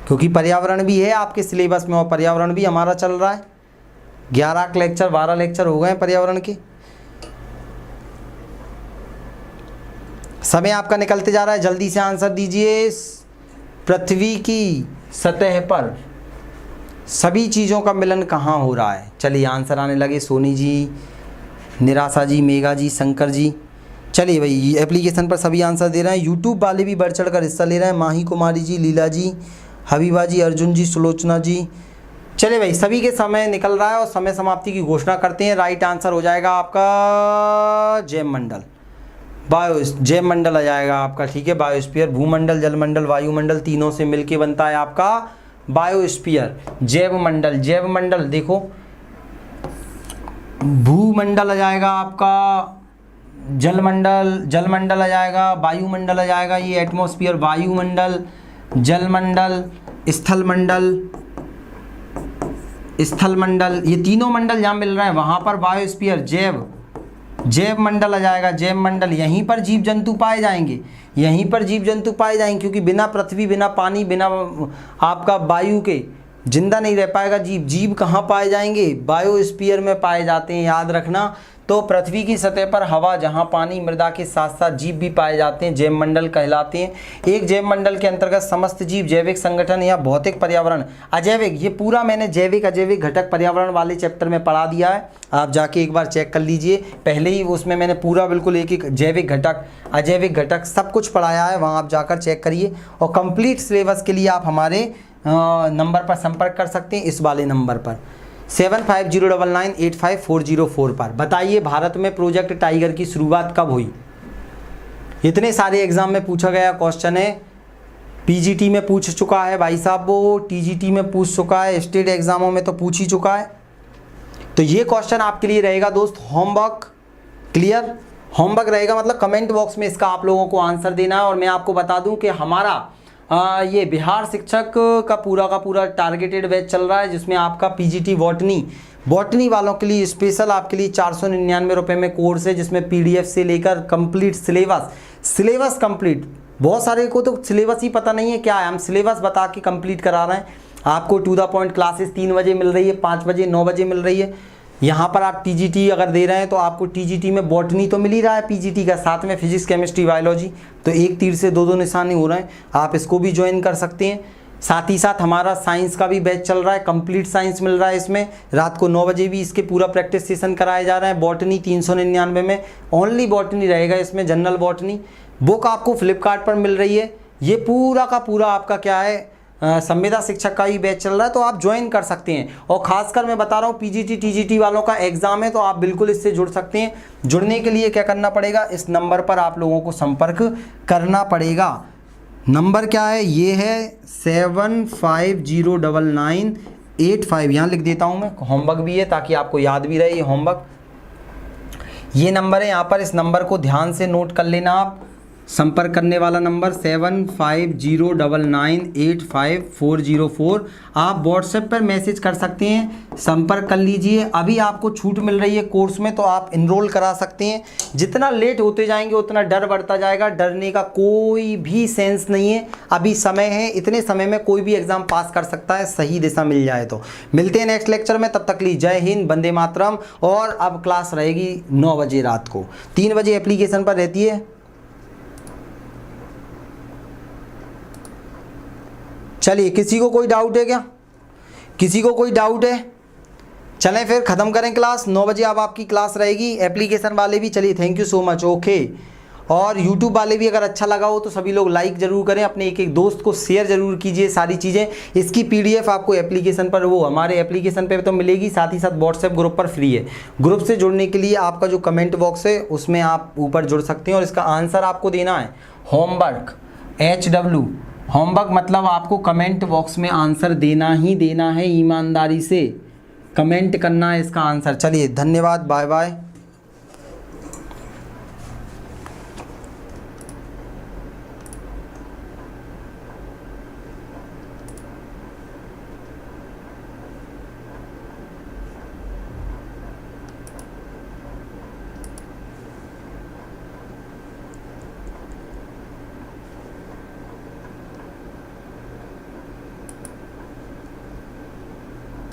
क्योंकि पर्यावरण भी है आपके सिलेबस में, और पर्यावरण भी हमारा चल रहा है। 11 लेक्चर 12 लेक्चर हो गए पर्यावरण के। समय आपका निकलते जा रहा है, जल्दी से आंसर दीजिए। पृथ्वी की सतह पर सभी चीज़ों का मिलन कहाँ हो रहा है? चलिए आंसर आने लगे। सोनी जी, निराशा जी, मेघा जी, शंकर जी। चलिए भाई, एप्लीकेशन पर सभी आंसर दे रहे हैं। यूट्यूब वाले भी बढ़ चढ़ कर हिस्सा ले रहे हैं। माही कुमारी जी, लीला जी, हबीबा जी, अर्जुन जी, सुलोचना जी। चलिए भाई, सभी के समय निकल रहा है और समय समाप्ति की घोषणा करते हैं। राइट आंसर हो जाएगा आपका जैव मंडल, जैव मंडल आ जाएगा आपका। ठीक है, बायोस्फीयर, भूमंडल, जलमंडल, वायुमंडल, तीनों से मिलके बनता है आपका बायोस्फीयर। जैव मंडल, जैव मंडल देखो, भूमंडल आ जाएगा आपका, जलमंडल, जलमंडल आ जाएगा, वायुमंडल आ जाएगा, ये एटमॉस्फेयर, वायुमंडल, जलमंडल, स्थलमंडल, स्थलमंडल, ये तीनों मंडल जहाँ मिल रहे हैं वहाँ पर बायोस्फीयर, जैव मंडल आ जाएगा। जैव मंडल, यहीं पर जीव जंतु पाए जाएंगे, यहीं पर जीव जंतु पाए जाएंगे। क्योंकि बिना पृथ्वी, बिना पानी, बिना आपका वायु के जिंदा नहीं रह पाएगा जीव। जीव कहाँ पाए जाएंगे? बायोस्फीयर में पाए जाते हैं, याद रखना। तो पृथ्वी की सतह पर हवा, जहां पानी, मृदा के साथ साथ जीव भी पाए जाते हैं, जैव मंडल कहलाते हैं। एक जैव मंडल के अंतर्गत समस्त जीव, जैविक संगठन या भौतिक पर्यावरण, अजैविक, ये पूरा मैंने जैविक अजैविक घटक पर्यावरण वाले चैप्टर में पढ़ा दिया है, आप जाके एक बार चेक कर लीजिए। पहले ही उसमें मैंने पूरा बिल्कुल एक एक जैविक घटक, अजैविक घटक सब कुछ पढ़ाया है, वहाँ आप जाकर चेक करिए। और कंप्लीट सिलेबस के लिए आप हमारे नंबर पर संपर्क कर सकते हैं, इस वाले नंबर पर 7509985404 पर। बताइए भारत में प्रोजेक्ट टाइगर की शुरुआत कब हुई? इतने सारे एग्जाम में पूछा गया क्वेश्चन है। पीजीटी में पूछ चुका है भाई साहब, वो टीजीटी में पूछ चुका है, स्टेट एग्जामों में तो पूछ ही चुका है। तो ये क्वेश्चन आपके लिए रहेगा दोस्त होमवर्क। क्लियर? होमवर्क रहेगा मतलब कमेंट बॉक्स में इसका आप लोगों को आंसर देना है। और मैं आपको बता दूं कि हमारा ये बिहार शिक्षक का पूरा टारगेटेड बैच चल रहा है, जिसमें आपका पीजीटी बॉटनी वालों के लिए स्पेशल आपके लिए 499 रुपये में कोर्स है, जिसमें पीडीएफ से लेकर कंप्लीट सिलेबस कंप्लीट। बहुत सारे को तो सिलेबस ही पता नहीं है क्या है, हम सिलेबस बता के कंप्लीट करा रहे हैं आपको। टू द पॉइंट क्लासेस 3 बजे मिल रही है, 5 बजे, 9 बजे मिल रही है। यहाँ पर आप टीजीटी अगर दे रहे हैं तो आपको टीजीटी में बॉटनी तो मिल ही रहा है पीजीटी का, साथ में फिजिक्स, केमिस्ट्री, बायोलॉजी, तो एक तीर से दो निशाने हो रहे हैं। आप इसको भी ज्वाइन कर सकते हैं। साथ ही साथ हमारा साइंस का भी बैच चल रहा है, कंप्लीट साइंस मिल रहा है इसमें। रात को 9 बजे भी इसके पूरा प्रैक्टिस सेशन कराए जा रहे हैं। बॉटनी 399 में ओनली बॉटनी रहेगा इसमें, जनरल बॉटनी। बुक आपको फ्लिपकार्ट पर मिल रही है। ये पूरा का पूरा आपका क्या है, संविदा शिक्षक का ही बैच चल रहा है, तो आप ज्वाइन कर सकते हैं। और खासकर मैं बता रहा हूँ पीजीटी टीजीटी वालों का एग्जाम है, तो आप बिल्कुल इससे जुड़ सकते हैं। जुड़ने के लिए क्या करना पड़ेगा, इस नंबर पर आप लोगों को संपर्क करना पड़ेगा। नंबर क्या है, ये है 75099855, यहाँ लिख देता हूँ मैं, होमवर्क भी है ताकि आपको याद भी रहे ये होमवर्क। ये नंबर है, यहाँ पर इस नंबर को ध्यान से नोट कर लेना आप। संपर्क करने वाला नंबर 7509985404। आप व्हाट्सएप पर मैसेज कर सकते हैं, संपर्क कर लीजिए। अभी आपको छूट मिल रही है कोर्स में, तो आप इनरोल करा सकते हैं। जितना लेट होते जाएंगे उतना डर बढ़ता जाएगा, डरने का कोई भी सेंस नहीं है। अभी समय है, इतने समय में कोई भी एग्जाम पास कर सकता है, सही दिशा मिल जाए तो। मिलते हैं नेक्स्ट लेक्चर में, तब तक ली जय हिंद, वंदे मातरम। और अब क्लास रहेगी 9 बजे रात को, 3 बजे एप्लीकेशन पर रहती है। चलिए, किसी को कोई डाउट है क्या? किसी को कोई डाउट है? चलें फिर ख़त्म करें क्लास। 9 बजे अब आपकी क्लास रहेगी। एप्लीकेशन वाले भी चलिए, thank you so much, okay. और यूट्यूब वाले भी अगर अच्छा लगा हो तो सभी लोग लाइक ज़रूर करें, अपने एक एक दोस्त को शेयर ज़रूर कीजिए सारी चीज़ें। इसकी पीडीएफ आपको एप्लीकेशन पर, वो हमारे एप्लीकेशन पे तो मिलेगी, साथ ही साथ व्हाट्सएप ग्रुप पर फ्री है। ग्रुप से जुड़ने के लिए आपका जो कमेंट बॉक्स है उसमें आप ऊपर जुड़ सकते हैं, और इसका आंसर आपको देना है होमवर्क, HW होमवर्क, मतलब आपको कमेंट बॉक्स में आंसर देना ही देना है, ईमानदारी से कमेंट करना है इसका आंसर। चलिए, धन्यवाद, बाय बाय।